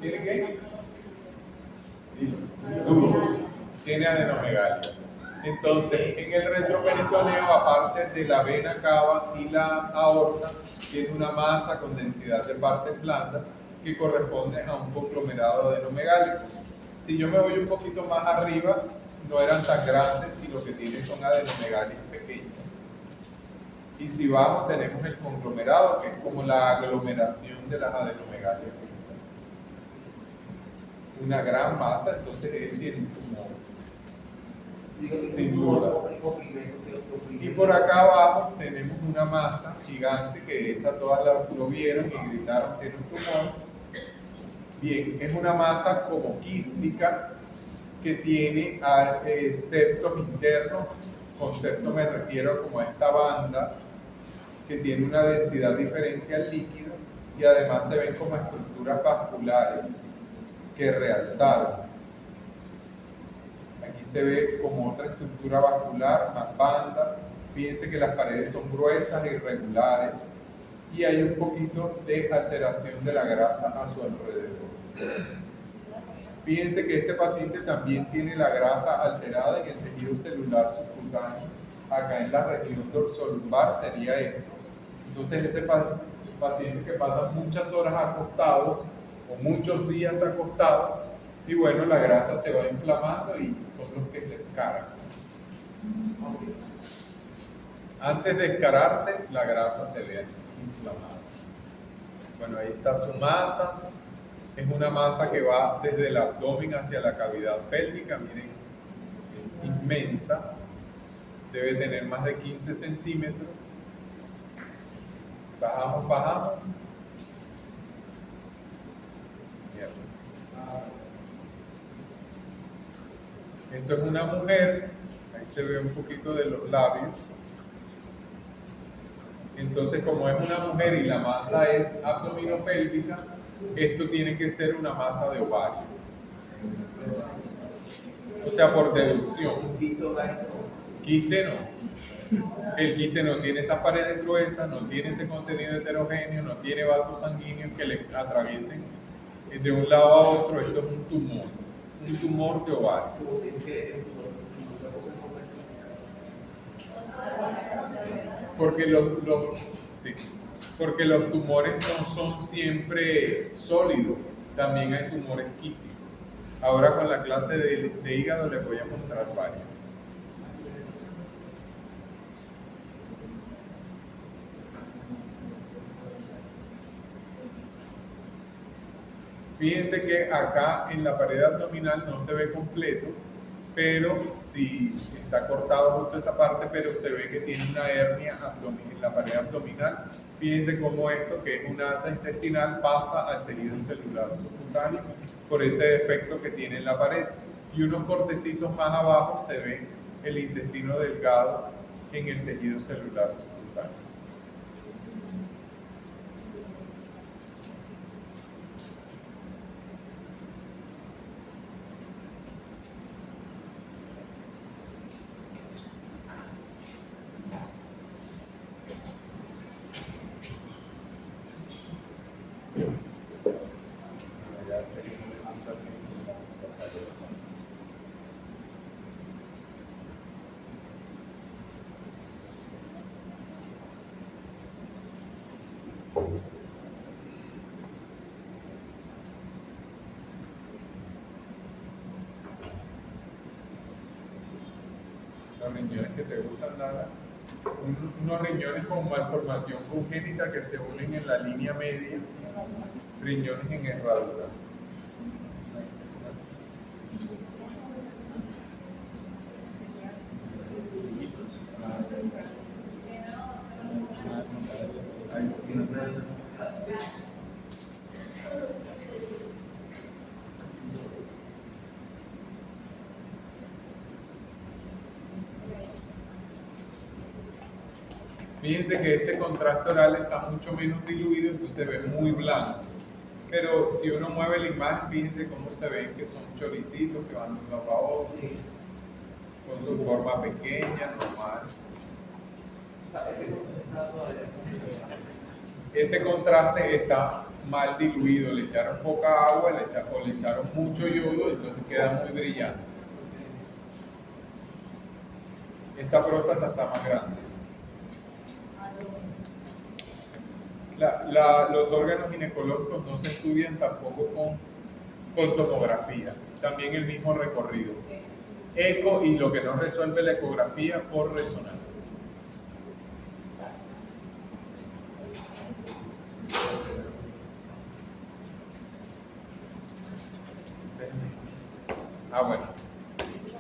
¿Tiene qué? Dilo. Duro. Tiene adenomegalia. Entonces, en el retroperitoneo, aparte de la vena cava y la aorta, tiene una masa con densidad de partes blandas que corresponde a un conglomerado adenomegálico. Si yo me voy un poquito más arriba, no eran tan grandes y lo que tienen son adenomegalias pequeñas. Y si bajo, tenemos el conglomerado, que es como la aglomeración de las adenomegalias. Una gran masa, entonces él tiene un tumor. Sin duda. Y por acá abajo tenemos una masa gigante que esa todas lo vieron y gritaron que era un tumor. Bien, es una masa como quística que tiene septos internos. Con septo me refiero como a esta banda que tiene una densidad diferente al líquido y además se ven como estructuras vasculares que realzaron. Aquí se ve como otra estructura vascular, más banda. Fíjense que las paredes son gruesas e irregulares y hay un poquito de alteración de la grasa a su alrededor. Fíjense que este paciente también tiene la grasa alterada en el tejido celular subcutáneo. Acá en la región dorsolumbar sería esto. Entonces ese paciente que pasa muchas horas acostados o muchos días acostados, y bueno, la grasa se va inflamando y son los que se escaran. Antes de escararse, la grasa se ve así, inflamada. Bueno, ahí está su masa. Es una masa que va desde el abdomen hacia la cavidad pélvica. Miren, es inmensa. Debe tener más de 15 centímetros. Bajamos, bajamos. Esto es una mujer, ahí se ve un poquito de los labios. Entonces, como es una mujer y la masa es abdominopélvica, esto tiene que ser una masa de ovario. O sea, por deducción. Quiste no. El quiste no tiene esas paredes gruesas, no tiene ese contenido heterogéneo, no tiene vasos sanguíneos que le atraviesen de un lado a otro. Esto es un tumor de ovario. Porque los tumores no son siempre sólidos, también hay tumores quísticos. Ahora con la clase de hígado les voy a mostrar varios. Fíjense que acá en la pared abdominal no se ve completo, pero sí está cortado justo esa parte, pero se ve que tiene una hernia en la pared abdominal. Fíjense cómo esto, que es una asa intestinal, pasa al tejido celular subcutáneo por ese defecto que tiene en la pared. Y unos cortecitos más abajo se ve el intestino delgado en el tejido celular subcutáneo. ¿verdad? Ya seguimos dejando así, pasarlo de paso. Los riñones que te gustan nada, unos riñones con malformación congénita que se unen en la línea media, riñones en herradura. Fíjense que este contraste oral está mucho menos diluido, entonces se ve muy blanco. Pero si uno mueve la imagen, fíjense cómo se ven que son choricitos que van de un lado a otro, con su forma pequeña, normal. Ese contraste está mal diluido, le echaron poca agua o le echaron mucho yodo, entonces queda muy brillante. Esta próstata está más grande. Los órganos ginecológicos no se estudian tampoco con tomografía, también el mismo recorrido. Eco y lo que no resuelve la ecografía por resonancia. Bueno,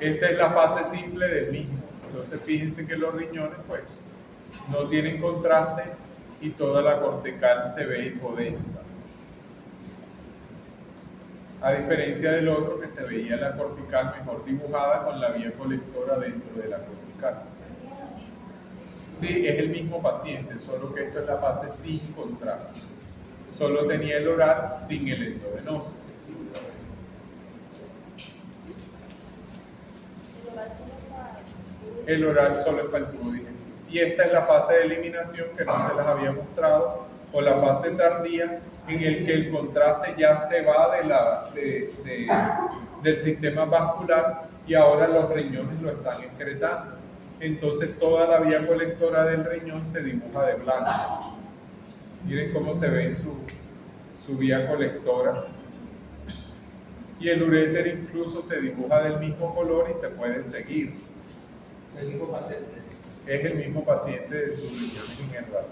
esta es la fase simple del mismo. Entonces fíjense que los riñones pues no tienen contraste y toda la cortical se ve hipodensa. A diferencia del otro que se veía la cortical mejor dibujada con la vía colectora dentro de la cortical. Sí, es el mismo paciente, solo que esto es la fase sin contraste. Solo tenía el oral sin el endovenoso. El oral solo es para el tubo digestivo. Y esta es la fase de eliminación que no se las había mostrado, o la fase tardía en el que el contraste ya se va del sistema vascular y ahora los riñones lo están excretando. Entonces toda la vía colectora del riñón se dibuja de blanco. Miren cómo se ve su vía colectora. Y el uréter incluso se dibuja del mismo color y se puede seguir. El mismo paciente. Es el mismo paciente de sus riñones en herradura.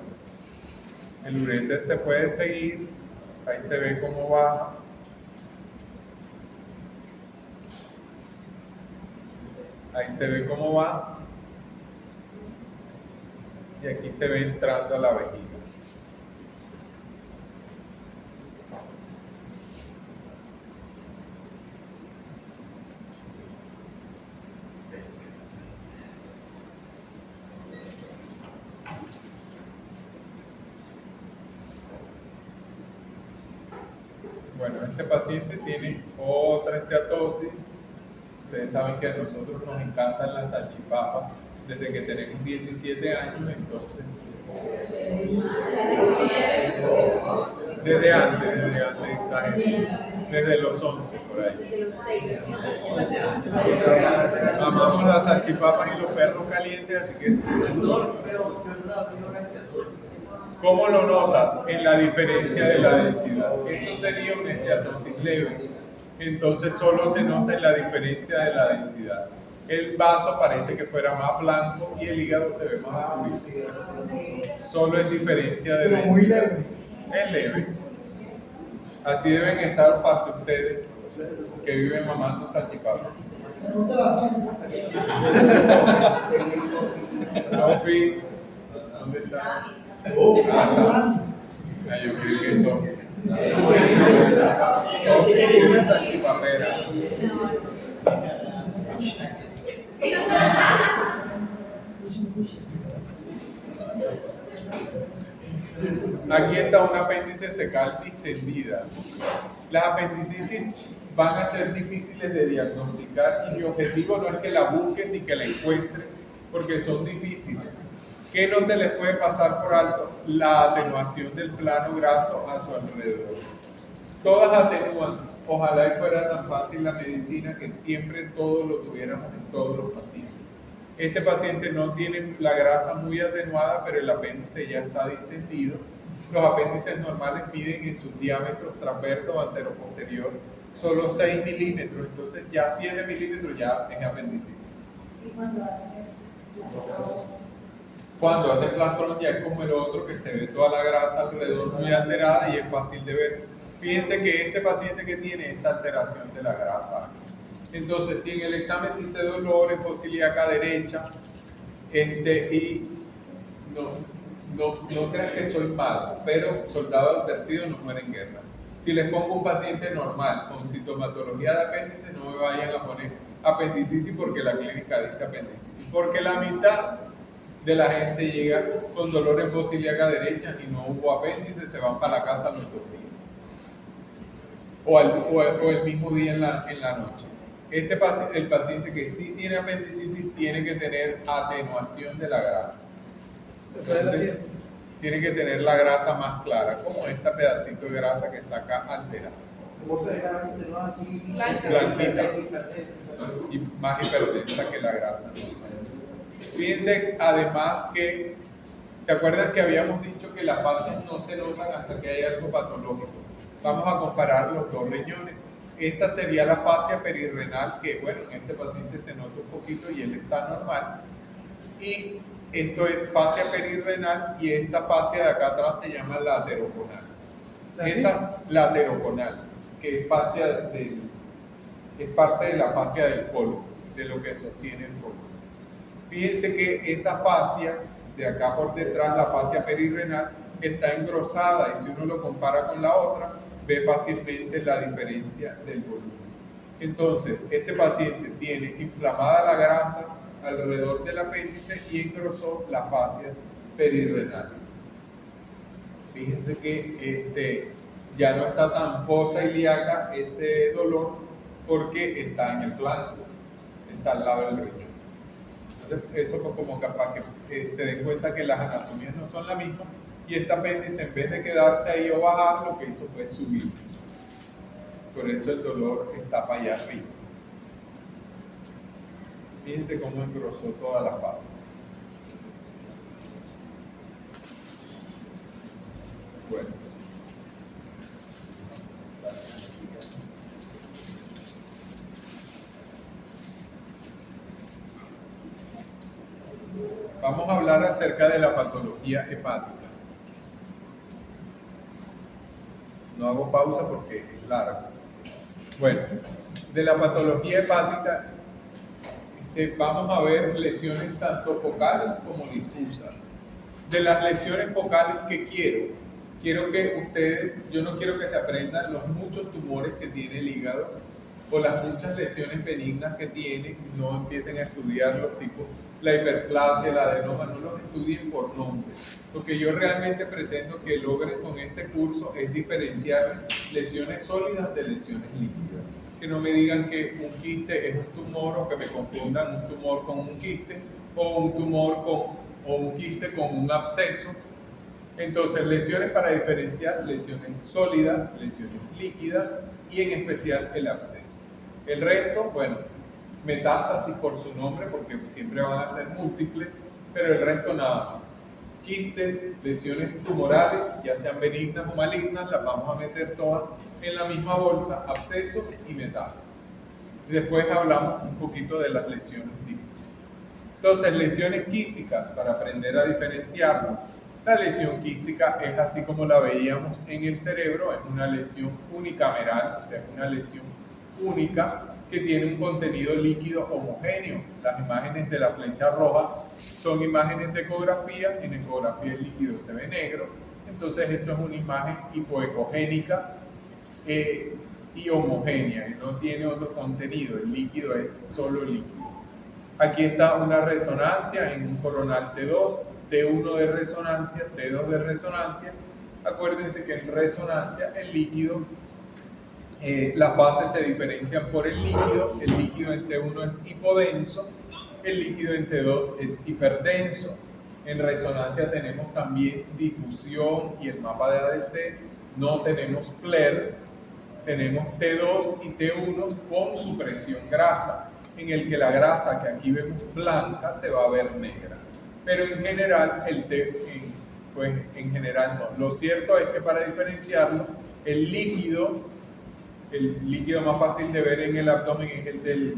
El uréter se puede seguir, ahí se ve cómo baja. Ahí se ve cómo va. Y aquí se ve entrando a la vejiga. Bueno, este paciente tiene otra esteatosis. Ustedes saben que a nosotros nos encantan las salchipapas desde que tenemos 17 años, entonces. Desde antes, exageré. Desde los 11 por ahí. Amamos las salchipapas y los perros calientes, así que. ¿Cómo lo notas? En la diferencia de la densidad. Esto sería una esteatosis leve. Entonces solo se nota en la diferencia de la densidad. El vaso parece que fuera más blanco y el hígado se ve más oscuro. Solo es diferencia de densidad. Muy leve. Es leve. Así deben estar parte de ustedes que viven mamando salchipapas. No te la saben. Sofi, ¿dónde está? Yo creo que son. Una salchipapera. Aquí está un apéndice cecal distendida. Las apendicitis van a ser difíciles de diagnosticar y mi objetivo no es que la busquen ni que la encuentren, porque son difíciles. ¿Qué no se les puede pasar por alto? La atenuación del plano graso a su alrededor. Todas atenúan. Ojalá y fuera tan fácil la medicina que siempre todo lo tuviéramos en todos los pacientes. Este paciente no tiene la grasa muy atenuada, pero el apéndice ya está distendido. Los apéndices normales miden en sus diámetros transverso o anteroposterior solo 6 milímetros, entonces ya 7 milímetros ya es apendicitis. ¿Y cuando hace plastrón? Cuando hace plastrón ya es como el otro que se ve toda la grasa alrededor muy alterada y es fácil de ver. Fíjense que este paciente que tiene esta alteración de la grasa. Entonces, si en el examen dice dolor en fosa ilíaca derecha, y no crean que soy malo, pero soldado advertido no muere en guerra. Si les pongo un paciente normal con sintomatología de apéndice, no me vayan a poner apendicitis porque la clínica dice apendicitis. Porque la mitad de la gente llega con dolor en fosa ilíaca derecha y no hubo apéndice, se van para la casa los 2 días. O el mismo día en la noche. El paciente que sí tiene apendicitis tiene que tener atenuación de la grasa. Entonces, tiene que tener la grasa más clara, como este pedacito de grasa que está acá alterado. ¿Cómo se grasa no así? Blanquita. Y más hipertensa que la grasa. Fíjense además que, ¿se acuerdan que habíamos dicho que las fascias no se notan hasta que hay algo patológico? Vamos a comparar los 2 riñones. Esta sería la fascia perirrenal, que bueno, en este paciente se nota un poquito y él está normal. Y esto es fascia perirrenal y esta fascia de acá atrás se llama lateroconal. Esa lateroconal, que es es parte de la fascia del colon, de lo que sostiene el colon. Fíjense que esa fascia de acá por detrás, la fascia perirrenal, está engrosada y si uno lo compara con la otra, ve fácilmente la diferencia del volumen. Entonces, este paciente tiene inflamada la grasa alrededor del apéndice y engrosó la fascia perirrenal. Fíjense que ya no está tan fosa ilíaca ese dolor porque está en el flanco, está al lado del riñón. Entonces, eso como capaz que se den cuenta que las anatomías no son las mismas. Y este apéndice, en vez de quedarse ahí o bajar, lo que hizo fue subir. Por eso el dolor está para allá arriba. Fíjense cómo engrosó toda la fascia. Bueno. Vamos a hablar acerca de la patología hepática. No hago pausa porque es largo. Bueno, de la patología hepática vamos a ver lesiones tanto focales como difusas. De las lesiones focales que quiero que ustedes, yo no quiero que se aprendan los muchos tumores que tiene el hígado o las muchas lesiones benignas que tiene, no empiecen a estudiar los tipos, la hiperplasia, el adenoma, no los estudien por nombre. Lo que yo realmente pretendo que logren con este curso es diferenciar lesiones sólidas de lesiones líquidas. Que no me digan que un quiste es un tumor o que me confundan un tumor con un quiste o un tumor o un quiste con un absceso. Entonces, lesiones para diferenciar lesiones sólidas, lesiones líquidas y en especial el absceso. El resto, bueno, metástasis por su nombre porque siempre van a ser múltiples, pero el resto nada más. Quistes, lesiones tumorales, ya sean benignas o malignas, las vamos a meter todas en la misma bolsa, abscesos y metástasis. Después hablamos un poquito de las lesiones difusas. Entonces, lesiones quísticas, para aprender a diferenciarlas. La lesión quística es así como la veíamos en el cerebro, es una lesión unicameral, o sea, es una lesión única que tiene un contenido líquido homogéneo. Las imágenes de la flecha roja son imágenes de ecografía, en ecografía el líquido se ve negro, entonces esto es una imagen hipoecogénica y homogénea, y no tiene otro contenido, el líquido es solo líquido. Aquí está una resonancia en un coronal T2, T1 de resonancia, T2 de resonancia, Acuérdense que en resonancia el líquido, las fases se diferencian por el líquido en T1 es hipodenso, el líquido en T2 es hiperdenso. En resonancia tenemos también difusión y el mapa de ADC, no tenemos flare, tenemos T2 y T1 con supresión grasa, en el que la grasa que aquí vemos blanca se va a ver negra. Pero en general, en general no. Lo cierto es que para diferenciarlo, el líquido más fácil de ver en el abdomen es el del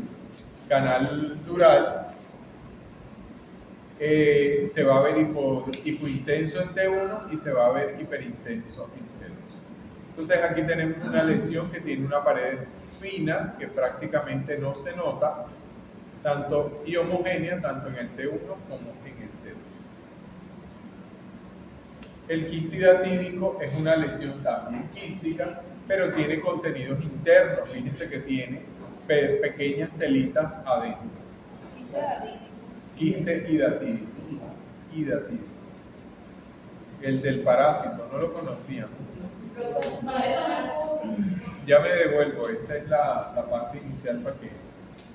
canal dural. Se va a ver hipointenso en T1 y se va a ver hiperintenso en T2. Entonces aquí tenemos una lesión que tiene una pared fina que prácticamente no se nota y homogénea tanto en el T1 como en el T2. El quistidatídico es una lesión también quística, pero tiene contenidos internos. Fíjense que tiene pequeñas telitas adentro. Quiste hidatídico. El del parásito, no lo conocíamos. Ya me devuelvo, esta es la parte inicial para que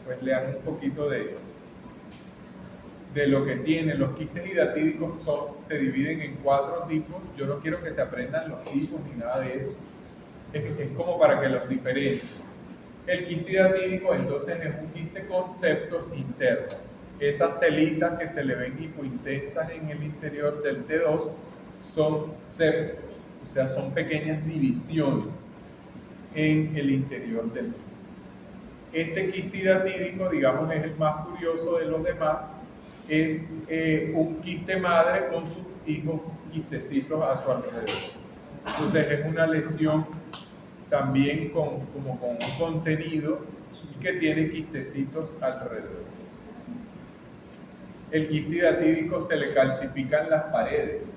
pues lean un poquito de lo que tiene. Los quistes hidatídicos se dividen en 4 tipos. Yo no quiero que se aprendan los tipos ni nada de eso. Es como para que los diferencien. El quiste hidatídico entonces es un quiste con septos internos. Esas telitas que se le ven hipointensas en el interior del T2 son septos, o sea, son pequeñas divisiones en el interior del quiste. Este quiste hidatídico, digamos, es el más curioso de los demás. Es un quiste madre con sus hijos quistecitos a su alrededor. Entonces es una lesión también con un contenido que tiene quistecitos alrededor. El quiste hidatídico se le calcifican las paredes.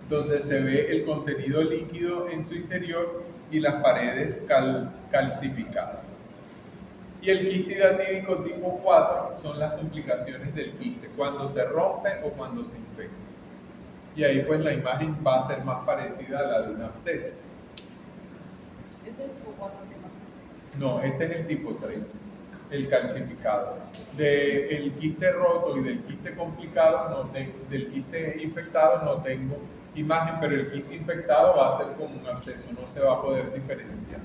Entonces se ve el contenido líquido en su interior y las paredes calcificadas. Y el quiste hidatídico tipo 4 son las complicaciones del quiste, cuando se rompe o cuando se infecta. Y ahí pues la imagen va a ser más parecida a la de un absceso. ¿Es el tipo 4 que pasó? No, este es el tipo 3, el calcificado. Del quiste roto y del quiste complicado, del quiste infectado no tengo imagen, pero el quiste infectado va a ser como un absceso, no se va a poder diferenciar.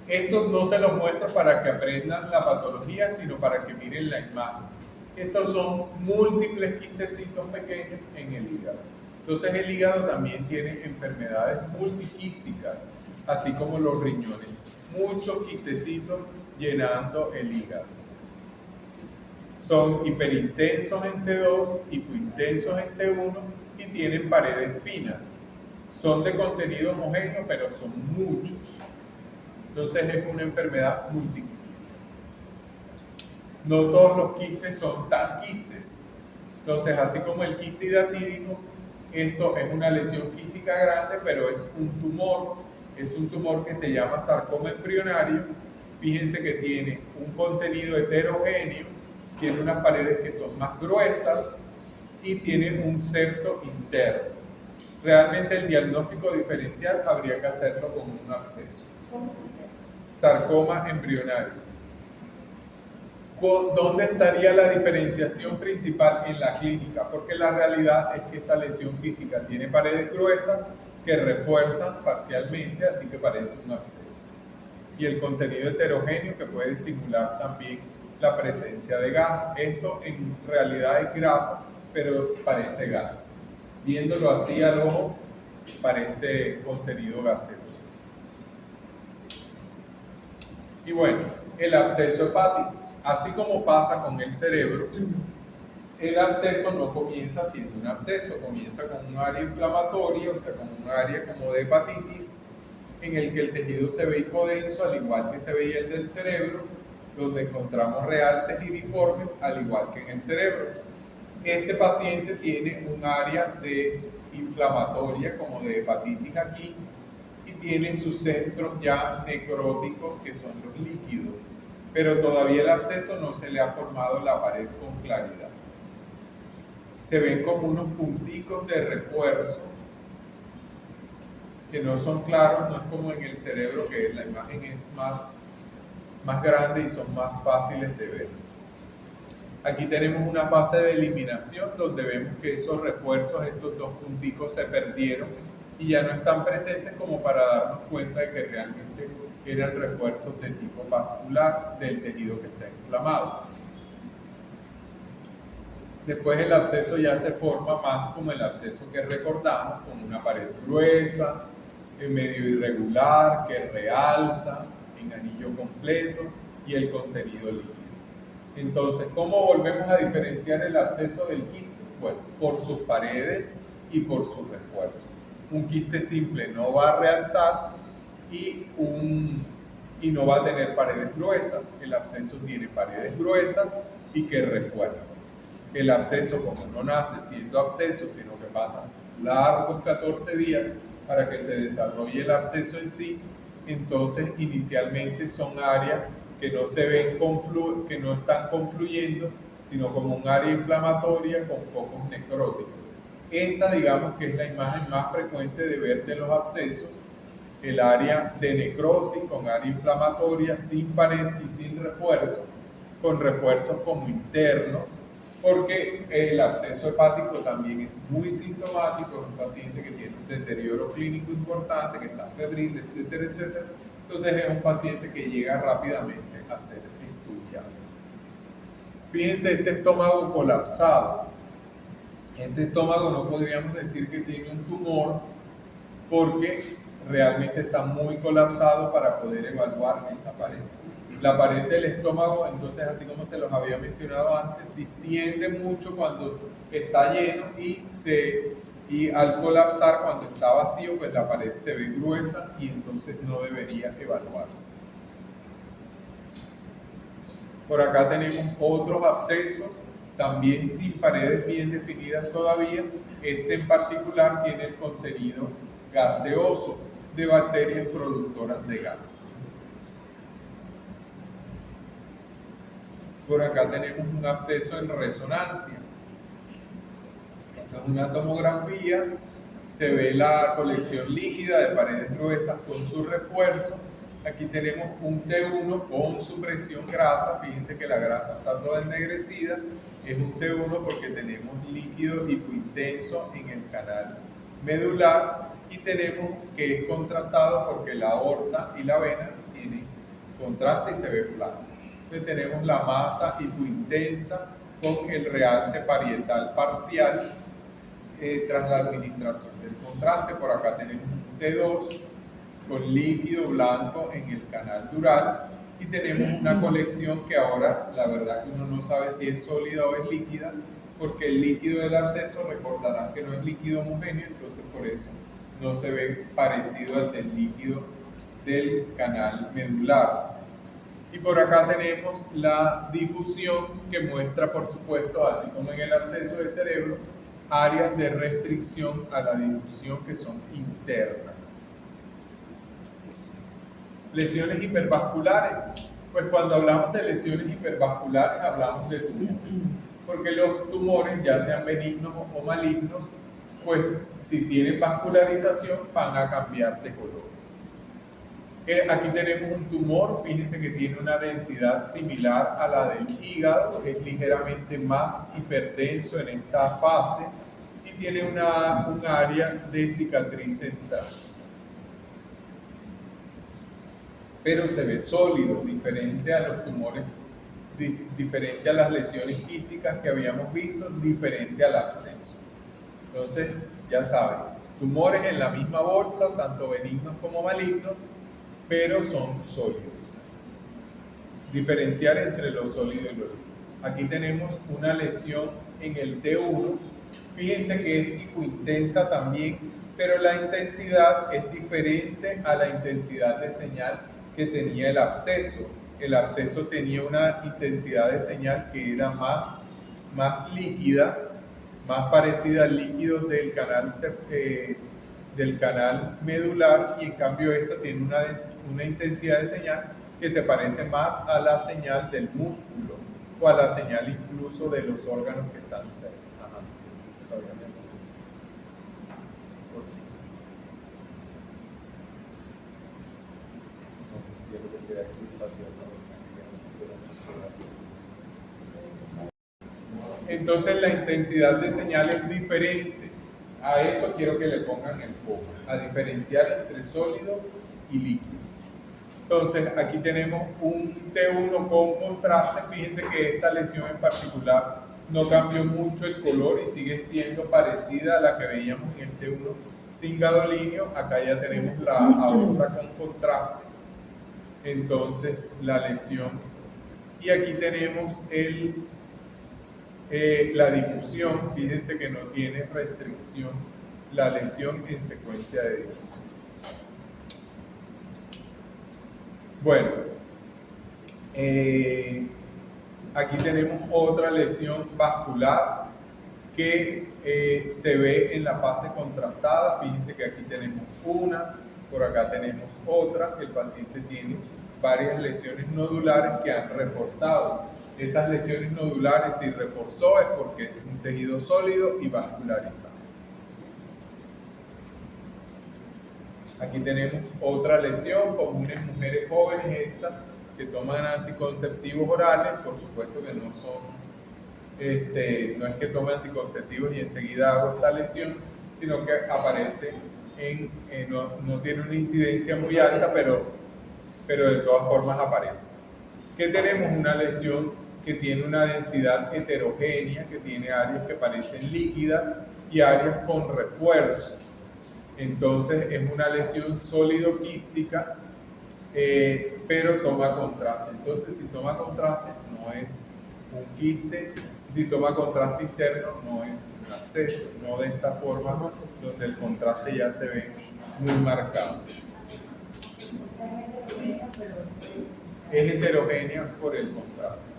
Estos no se los muestro para que aprendan la patología, sino para que miren la imagen. Estos son múltiples quistecitos pequeños en el hígado. Entonces el hígado también tiene enfermedades multiquísticas, así como los riñones. Muchos quistecitos llenando el hígado. Son hiperintensos en T2, hipointensos en T1 y tienen paredes finas. Son de contenido homogéneo, pero son muchos. Entonces es una enfermedad multiquística. No todos los quistes son tan quistes. Entonces, así como el quiste hidatídico, esto es una lesión quística grande, pero es un tumor. Es un tumor que se llama sarcoma embrionario. Fíjense que tiene un contenido heterogéneo, tiene unas paredes que son más gruesas y tiene un septo interno. Realmente el diagnóstico diferencial habría que hacerlo con un absceso. Sarcoma embrionario. ¿Dónde estaría la diferenciación principal en la clínica? Porque la realidad es que esta lesión quística tiene paredes gruesas que refuerzan parcialmente, así que parece un absceso. Y el contenido heterogéneo que puede simular también la presencia de gas. Esto en realidad es grasa, pero parece gas. Viéndolo así al ojo, parece contenido gaseoso. Y bueno, el absceso hepático. Así como pasa con el cerebro, el absceso no comienza siendo un absceso, comienza con un área inflamatoria, o sea, con un área como de hepatitis, en el que el tejido se ve hipodenso, al igual que se veía el del cerebro, donde encontramos realces iriformes, al igual que en el cerebro. Este paciente tiene un área de inflamatoria, como de hepatitis aquí, y tiene sus centros ya necróticos, que son los líquidos. Pero todavía el absceso no se le ha formado la pared con claridad. se ven como unos punticos de refuerzo que no son claros, no es como en el cerebro que la imagen es más grande y son más fáciles de ver. Aquí tenemos una fase de eliminación donde vemos que esos refuerzos, estos dos punticos se perdieron y ya no están presentes como para darnos cuenta de que realmente eran refuerzos de tipo vascular del tejido que está inflamado. Después el absceso ya se forma más como el absceso que recordamos, con una pared gruesa, medio irregular, que realza en anillo completo y el contenido líquido. Entonces, ¿cómo volvemos a diferenciar el absceso del quiste? Bueno, por sus paredes y por sus refuerzos. Un quiste simple no va a realzar y no va a tener paredes gruesas. El absceso tiene paredes gruesas y que refuerzan. El absceso, como no nace siendo absceso, sino que pasan largos 14 días para que se desarrolle el absceso en sí, entonces inicialmente son áreas que no se ven que no están confluyendo, sino como un área inflamatoria con focos necróticos. Esta, digamos, que es la imagen más frecuente de ver de los abscesos, el área de necrosis con área inflamatoria sin pared y sin refuerzo, con refuerzos como internos, porque el absceso hepático también es muy sintomático, es un paciente que tiene un deterioro clínico importante, que está febril, etcétera, etcétera. Entonces es un paciente que llega rápidamente a ser estudiado. Fíjense este estómago colapsado. Este estómago no podríamos decir que tiene un tumor porque realmente está muy colapsado para poder evaluar esa pared. La pared del estómago, entonces, así como se los había mencionado antes, distiende mucho cuando está lleno y al colapsar, cuando está vacío, pues la pared se ve gruesa y entonces no debería evaluarse. Por acá tenemos otros abscesos, también sin paredes bien definidas todavía. Este en particular tiene el contenido gaseoso de bacterias productoras de gas. Por acá tenemos un absceso en resonancia. Esto es una tomografía, se ve la colección líquida de paredes gruesas con su refuerzo. Aquí tenemos un T1 con su presión grasa, fíjense que la grasa está toda ennegrecida, es un T1 porque tenemos líquido hipointenso en el canal medular y tenemos que es contrastado porque la aorta y la vena tienen contraste y se ve plano. Entonces tenemos la masa hipointensa con el realce parietal parcial tras la administración del contraste. Por acá tenemos un T2 con líquido blanco en el canal dural y tenemos una colección que ahora la verdad que uno no sabe si es sólida o es líquida, porque el líquido del absceso recordarán que no es líquido homogéneo, entonces por eso no se ve parecido al del líquido del canal medular. Y por acá tenemos la difusión que muestra, por supuesto, así como en el absceso de cerebro, áreas de restricción a la difusión que son internas. Lesiones hipervasculares. Pues cuando hablamos de lesiones hipervasculares hablamos de tumores, porque los tumores, ya sean benignos o malignos, pues si tienen vascularización van a cambiar de color. Aquí tenemos un tumor, fíjense que tiene una densidad similar a la del hígado, es ligeramente más hiperdenso en esta fase y tiene un área de cicatriz central. Pero se ve sólido, diferente a los tumores, diferente a las lesiones quísticas que habíamos visto, diferente al absceso. Entonces, ya saben, tumores en la misma bolsa, tanto benignos como malignos, pero son sólidos. Diferenciar entre lo sólido y lo líquido. Aquí tenemos una lesión en el T1. Fíjense que es hipointensa también, pero la intensidad es diferente a la intensidad de señal que tenía el absceso. El absceso tenía una intensidad de señal que era más líquida, más parecida al líquido del canal medular, y en cambio esto tiene una intensidad de señal que se parece más a la señal del músculo o a la señal incluso de los órganos que están cerca. todavía no. Entonces la intensidad de señal es diferente. A eso quiero que le pongan el foco, a diferenciar entre sólido y líquido. Entonces aquí tenemos un T1 con contraste. Fíjense que esta lesión en particular no cambió mucho el color y sigue siendo parecida a la que veíamos en el T1 sin gadolinio. Acá ya tenemos la aorta con contraste. Entonces la lesión, y aquí tenemos la difusión. Fíjense que no tiene restricción la lesión en secuencia de difusión. Bueno, aquí tenemos otra lesión vascular que se ve en la fase contrastada. Fíjense que aquí tenemos una, por acá tenemos otra. El paciente tiene varias lesiones nodulares que han reforzado. Esas lesiones nodulares, si reforzó, es porque es un tejido sólido y vascularizado. Aquí tenemos otra lesión común en mujeres jóvenes, esta, que toman anticonceptivos orales. Por supuesto que no son, no es que tomen anticonceptivos y enseguida hago esta lesión, sino que aparece no tiene una incidencia muy alta, pero de todas formas aparece. Que tenemos una lesión que tiene una densidad heterogénea, que tiene áreas que parecen líquidas y áreas con refuerzo. Entonces es una lesión sólido-quística, pero toma contraste. Entonces si toma contraste no es un quiste, si toma contraste interno no es un absceso, no de esta forma donde el contraste ya se ve muy marcado. Es heterogénea por el contraste,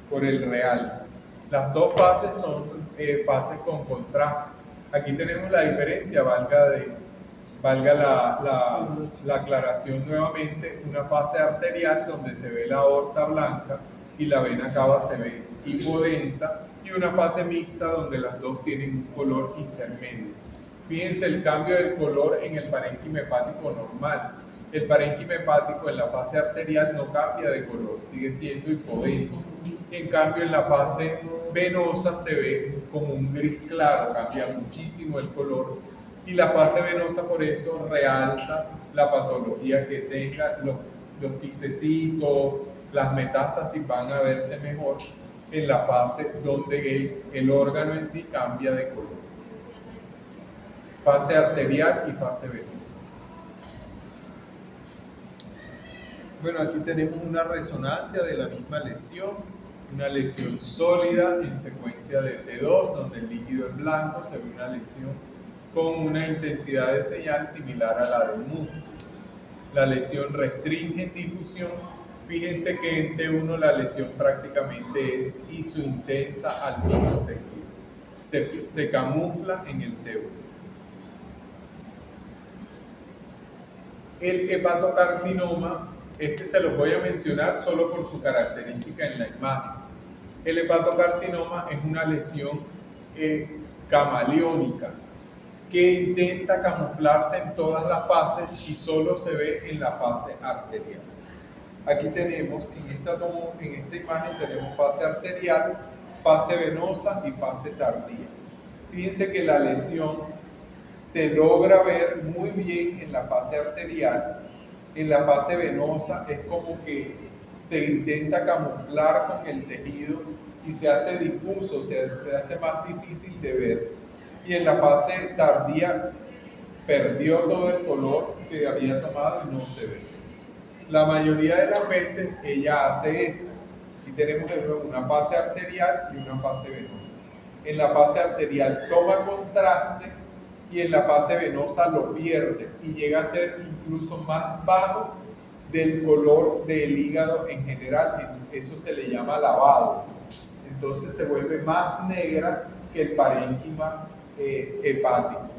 por el realce. Las dos fases son fases con contraste. Aquí tenemos la diferencia, valga la aclaración nuevamente, una fase arterial donde se ve la aorta blanca y la vena cava se ve hipodensa, y una fase mixta donde las dos tienen un color intermedio. Fíjense el cambio del color en el parénquima hepático normal. El parénquima hepático en la fase arterial no cambia de color, sigue siendo hipodenso. En cambio, en la fase venosa se ve como un gris claro, cambia muchísimo el color. Y la fase venosa por eso realza la patología que tenga, los quistecitos, las metástasis van a verse mejor en la fase donde el órgano en sí cambia de color. Fase arterial y fase venosa. Bueno, aquí tenemos una resonancia de la misma lesión, una lesión sólida en secuencia de T2, donde el líquido es blanco, se ve una lesión con una intensidad de señal similar a la del músculo. La lesión restringe en difusión. Fíjense que en T1 la lesión prácticamente es isointensa al mismo tejido. Se camufla en el T1. El hepatocarcinoma, se los voy a mencionar solo por su característica en la imagen. El hepatocarcinoma es una lesión camaleónica que intenta camuflarse en todas las fases y solo se ve en la fase arterial. Aquí tenemos, en esta imagen tenemos fase arterial, fase venosa y fase tardía. Fíjense que la lesión se logra ver muy bien en la fase arterial. En la fase venosa es como que se intenta camuflar con el tejido y se hace difuso, se hace más difícil de ver. Y en la fase tardía perdió todo el color que había tomado y no se ve. La mayoría de las veces ella hace esto. Y tenemos de nuevo una fase arterial y una fase venosa. En la fase arterial toma contraste y en la fase venosa lo pierde y llega a ser incluso más bajo del color del hígado en general. Eso se le llama lavado. Entonces se vuelve más negra que el parénquima hepático.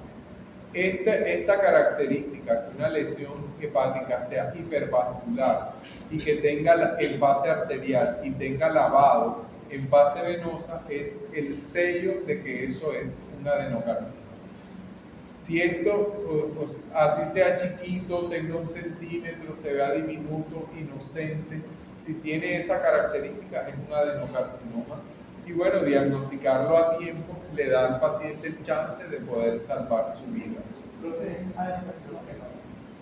Esta característica, que una lesión hepática sea hipervascular y que tenga el fase arterial y tenga lavado, en fase venosa es el sello de que eso es un adenocarcinoma. Si esto, así sea chiquito, tenga 1 centímetro, se vea diminuto, inocente, si tiene esa característica es un adenocarcinoma. Y bueno, diagnosticarlo a tiempo le da al paciente el chance de poder salvar su vida.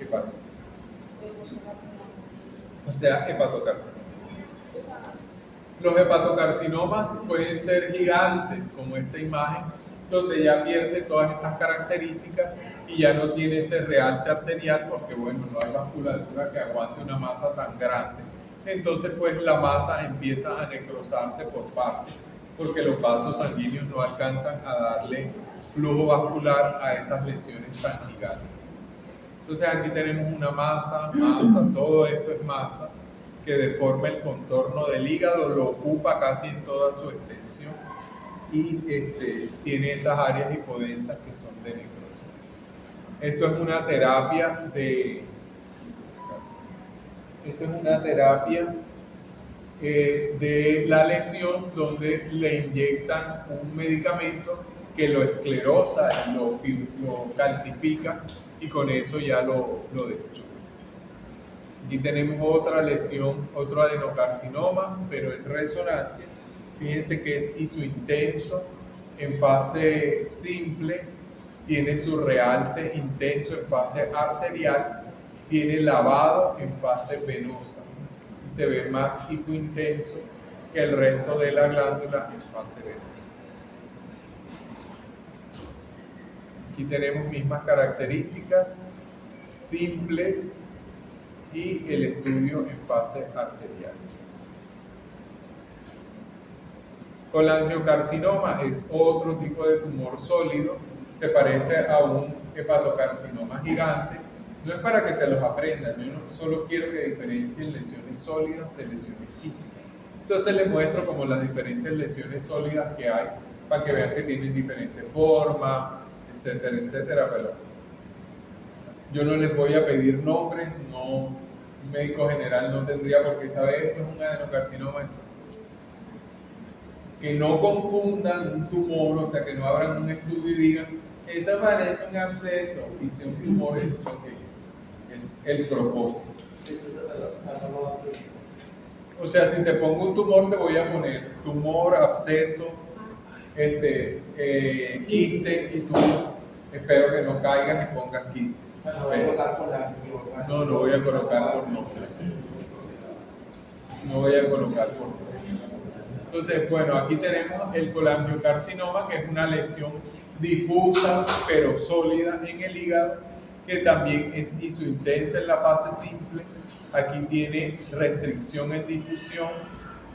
Hepato. O sea, hepatocarcinoma. Los hepatocarcinomas pueden ser gigantes, como esta imagen, donde ya pierde todas esas características y ya no tiene ese realce arterial porque, bueno, no hay vasculatura que aguante una masa tan grande. Entonces, pues la masa empieza a necrosarse por partes porque los vasos sanguíneos no alcanzan a darle flujo vascular a esas lesiones tan gigantes. Entonces, aquí tenemos una masa, todo esto es masa que deforma el contorno del hígado, lo ocupa casi en toda su extensión y tiene esas áreas hipodensas que son de necrosis. Esto es una terapia de la lesión donde le inyectan un medicamento que lo esclerosa, lo calcifica y con eso ya lo destruye. Aquí tenemos otra lesión, otro adenocarcinoma, pero en resonancia. Fíjense que es isointenso en fase simple, tiene su realce intenso en fase arterial, tiene lavado en fase venosa y se ve más hipointenso que el resto de la glándula en fase venosa. Aquí tenemos mismas características simples y el estudio en fase arterial. Colangiocarcinoma es otro tipo de tumor sólido, se parece a un hepatocarcinoma gigante. No es para que se los aprendan, yo solo quiero que diferencien lesiones sólidas de lesiones quísticas. Entonces les muestro como las diferentes lesiones sólidas que hay, para que vean que tienen diferentes formas, etcétera, etcétera, pero yo no les voy a pedir nombres, un médico general no tendría por qué saber esto es un adenocarcinoma. Que no confundan un tumor, o sea, que no abran un estudio y digan, esto parece un absceso, y si un tumor es lo que es el propósito. O sea, si te pongo un tumor, te voy a poner tumor, absceso, quiste, y tú espero que no caigas y pongas quiste. No voy a colocar por nombre. No voy a colocar por nombre. Entonces, bueno, aquí tenemos el colangiocarcinoma, que es una lesión difusa pero sólida en el hígado, que también es isointensa en la fase simple. Aquí tiene restricción en difusión.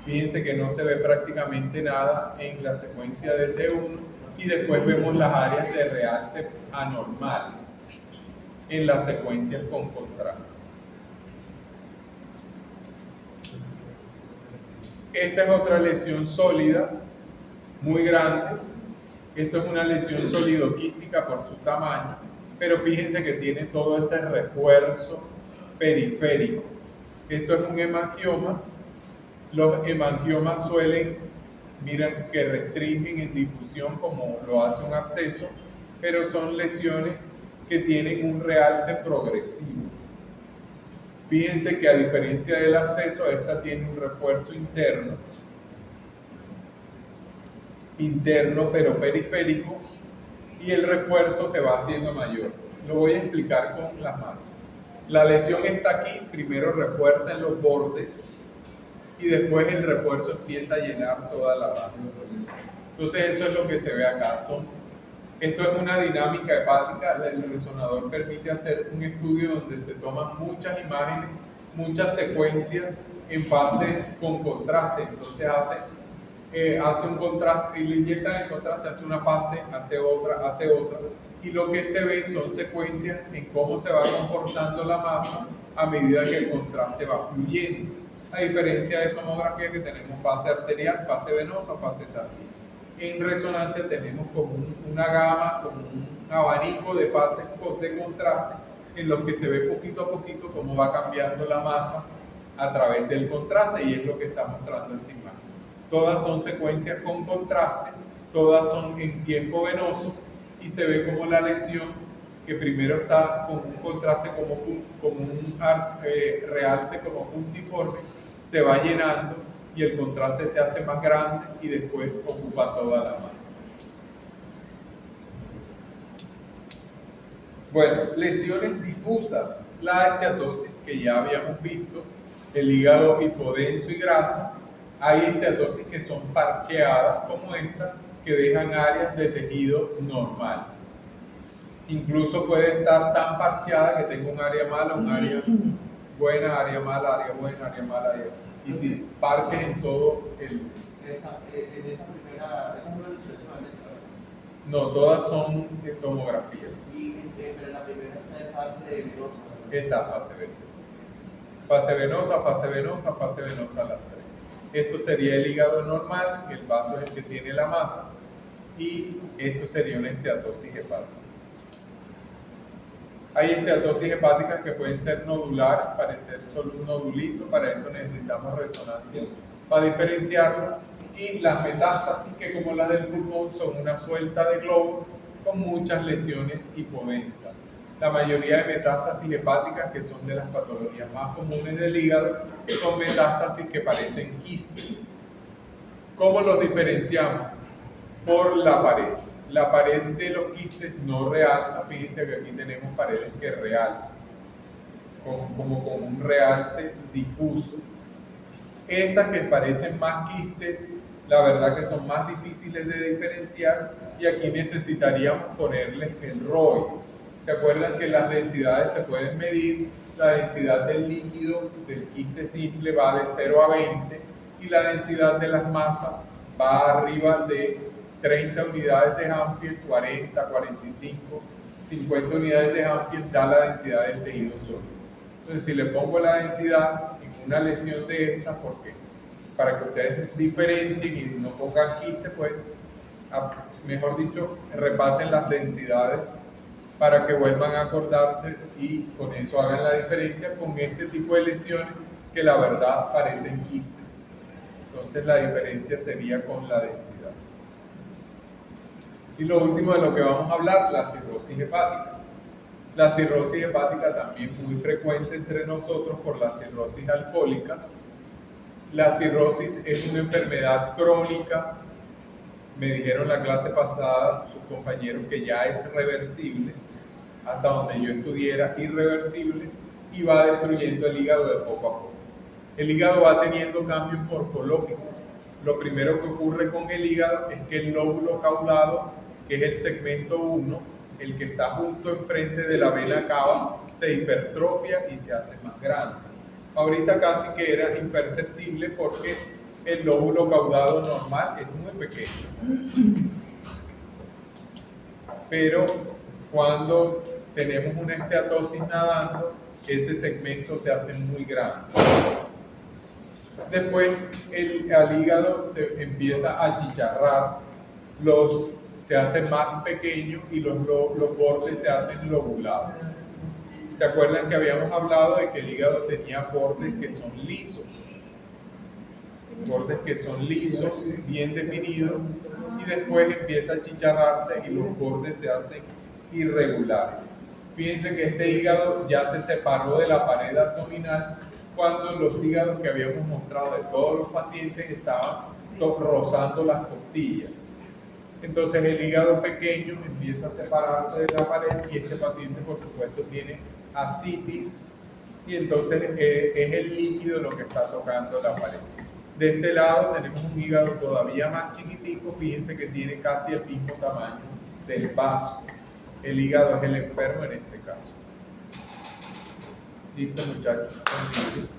Fíjense que no se ve prácticamente nada en la secuencia de T1 y después vemos las áreas de realce anormales en las secuencias con contraste. Esta es otra lesión sólida, muy grande. Esto es una lesión solidoquística por su tamaño, pero fíjense que tiene todo ese refuerzo periférico. Esto es un hemangioma. Los hemangiomas suelen, miren, que restringen en difusión como lo hace un absceso, pero son lesiones que tienen un realce progresivo. Fíjense que a diferencia del absceso, esta tiene un refuerzo interno pero periférico, y el refuerzo se va haciendo mayor. Lo voy a explicar con las manos. La lesión está aquí, primero refuerza en los bordes y después el refuerzo empieza a llenar toda la base. Entonces eso es lo que se ve acá. Esto es una dinámica hepática. El resonador permite hacer un estudio donde se toman muchas imágenes, muchas secuencias en fase con contraste. Entonces hace un contraste y le inyectan el contraste, hace una fase, hace otra. Y lo que se ve son secuencias en cómo se va comportando la masa a medida que el contraste va fluyendo. A diferencia de tomografía que tenemos fase arterial, fase venosa, fase tardía. En resonancia tenemos como una gama, como un abanico de fases de contraste en los que se ve poquito a poquito cómo va cambiando la masa a través del contraste, y es lo que está mostrando esta imagen. Todas son secuencias con contraste, todas son en tiempo venoso y se ve como la lesión, que primero está con un contraste como un realce como puntiforme, se va llenando y el contraste se hace más grande y después ocupa toda la masa. Bueno, lesiones difusas, la esteatosis que ya habíamos visto, el hígado hipodenso y graso. Hay esteatosis que son parcheadas como esta, que dejan áreas de tejido normal. Incluso puede estar tan parcheada que tenga un área mala, un área buena, área mala, área buena, área mala, área. Y si parches en todo el... Esa primera, esa no es No, todas son tomografías. pero la primera está en fase venosa. Esta fase venosa. Fase venosa, fase venosa, fase venosa las tres. Esto sería el hígado normal, el vaso es el que tiene la masa, y esto sería una esteatosis hepática. Hay esteatosis hepáticas que pueden ser nodulares, parecer solo un nodulito, para eso necesitamos resonancia para diferenciarlo, y las metástasis, que como las del pulmón son una suelta de globos con muchas lesiones hipodensas. La mayoría de metástasis hepáticas, que son de las patologías más comunes del hígado, son metástasis que parecen quistes. ¿Cómo los diferenciamos? Por la pared. La pared de los quistes no realza, fíjense que aquí tenemos paredes que realzan, como con un realce difuso. Estas que parecen más quistes, la verdad que son más difíciles de diferenciar, y aquí necesitaríamos ponerles el ROI. ¿Se acuerdan que las densidades se pueden medir? La densidad del líquido del quiste simple va de 0 a 20 y la densidad de las masas va arriba de 30 unidades de Hampshire, 40, 45, 50 unidades de Hampshire da la densidad del tejido sólido. Entonces, si le pongo la densidad en una lesión de estas, ¿por qué? Para que ustedes diferencien y no pongan quiste, pues, mejor dicho, repasen las densidades para que vuelvan a acordarse y con eso hagan la diferencia con este tipo de lesiones que la verdad parecen quistes. Entonces la diferencia sería con la densidad. Y lo último de lo que vamos a hablar, la cirrosis hepática. La cirrosis hepática también muy frecuente entre nosotros por la cirrosis alcohólica. La cirrosis es una enfermedad crónica. Me dijeron la clase pasada sus compañeros que ya es reversible, hasta donde yo estudiera irreversible, y va destruyendo el hígado de poco a poco. El hígado va teniendo cambios morfológicos. Lo primero que ocurre con el hígado es que el lóbulo caudado, que es el segmento 1, el que está justo enfrente de la vena cava, se hipertrofia y se hace más grande. Ahorita casi que era imperceptible porque el lóbulo caudado normal es muy pequeño. Pero cuando tenemos una esteatosis nadando, ese segmento se hace muy grande. Después al hígado se empieza a achicharrar, se hace más pequeño y los bordes se hacen lobulados. ¿Se acuerdan que habíamos hablado de que el hígado tenía bordes que son lisos? Bordes que son lisos, bien definidos, y después empieza a achicharrarse y los bordes se hacen irregulares. Fíjense que este hígado ya se separó de la pared abdominal cuando los hígados que habíamos mostrado de todos los pacientes estaban rozando las costillas. Entonces el hígado pequeño empieza a separarse de la pared y este paciente por supuesto tiene ascitis y entonces es el líquido lo que está tocando la pared. De este lado tenemos un hígado todavía más chiquitico, fíjense que tiene casi el mismo tamaño del vaso. El hígado es el enfermo en este caso. Listo, muchachos, son libres.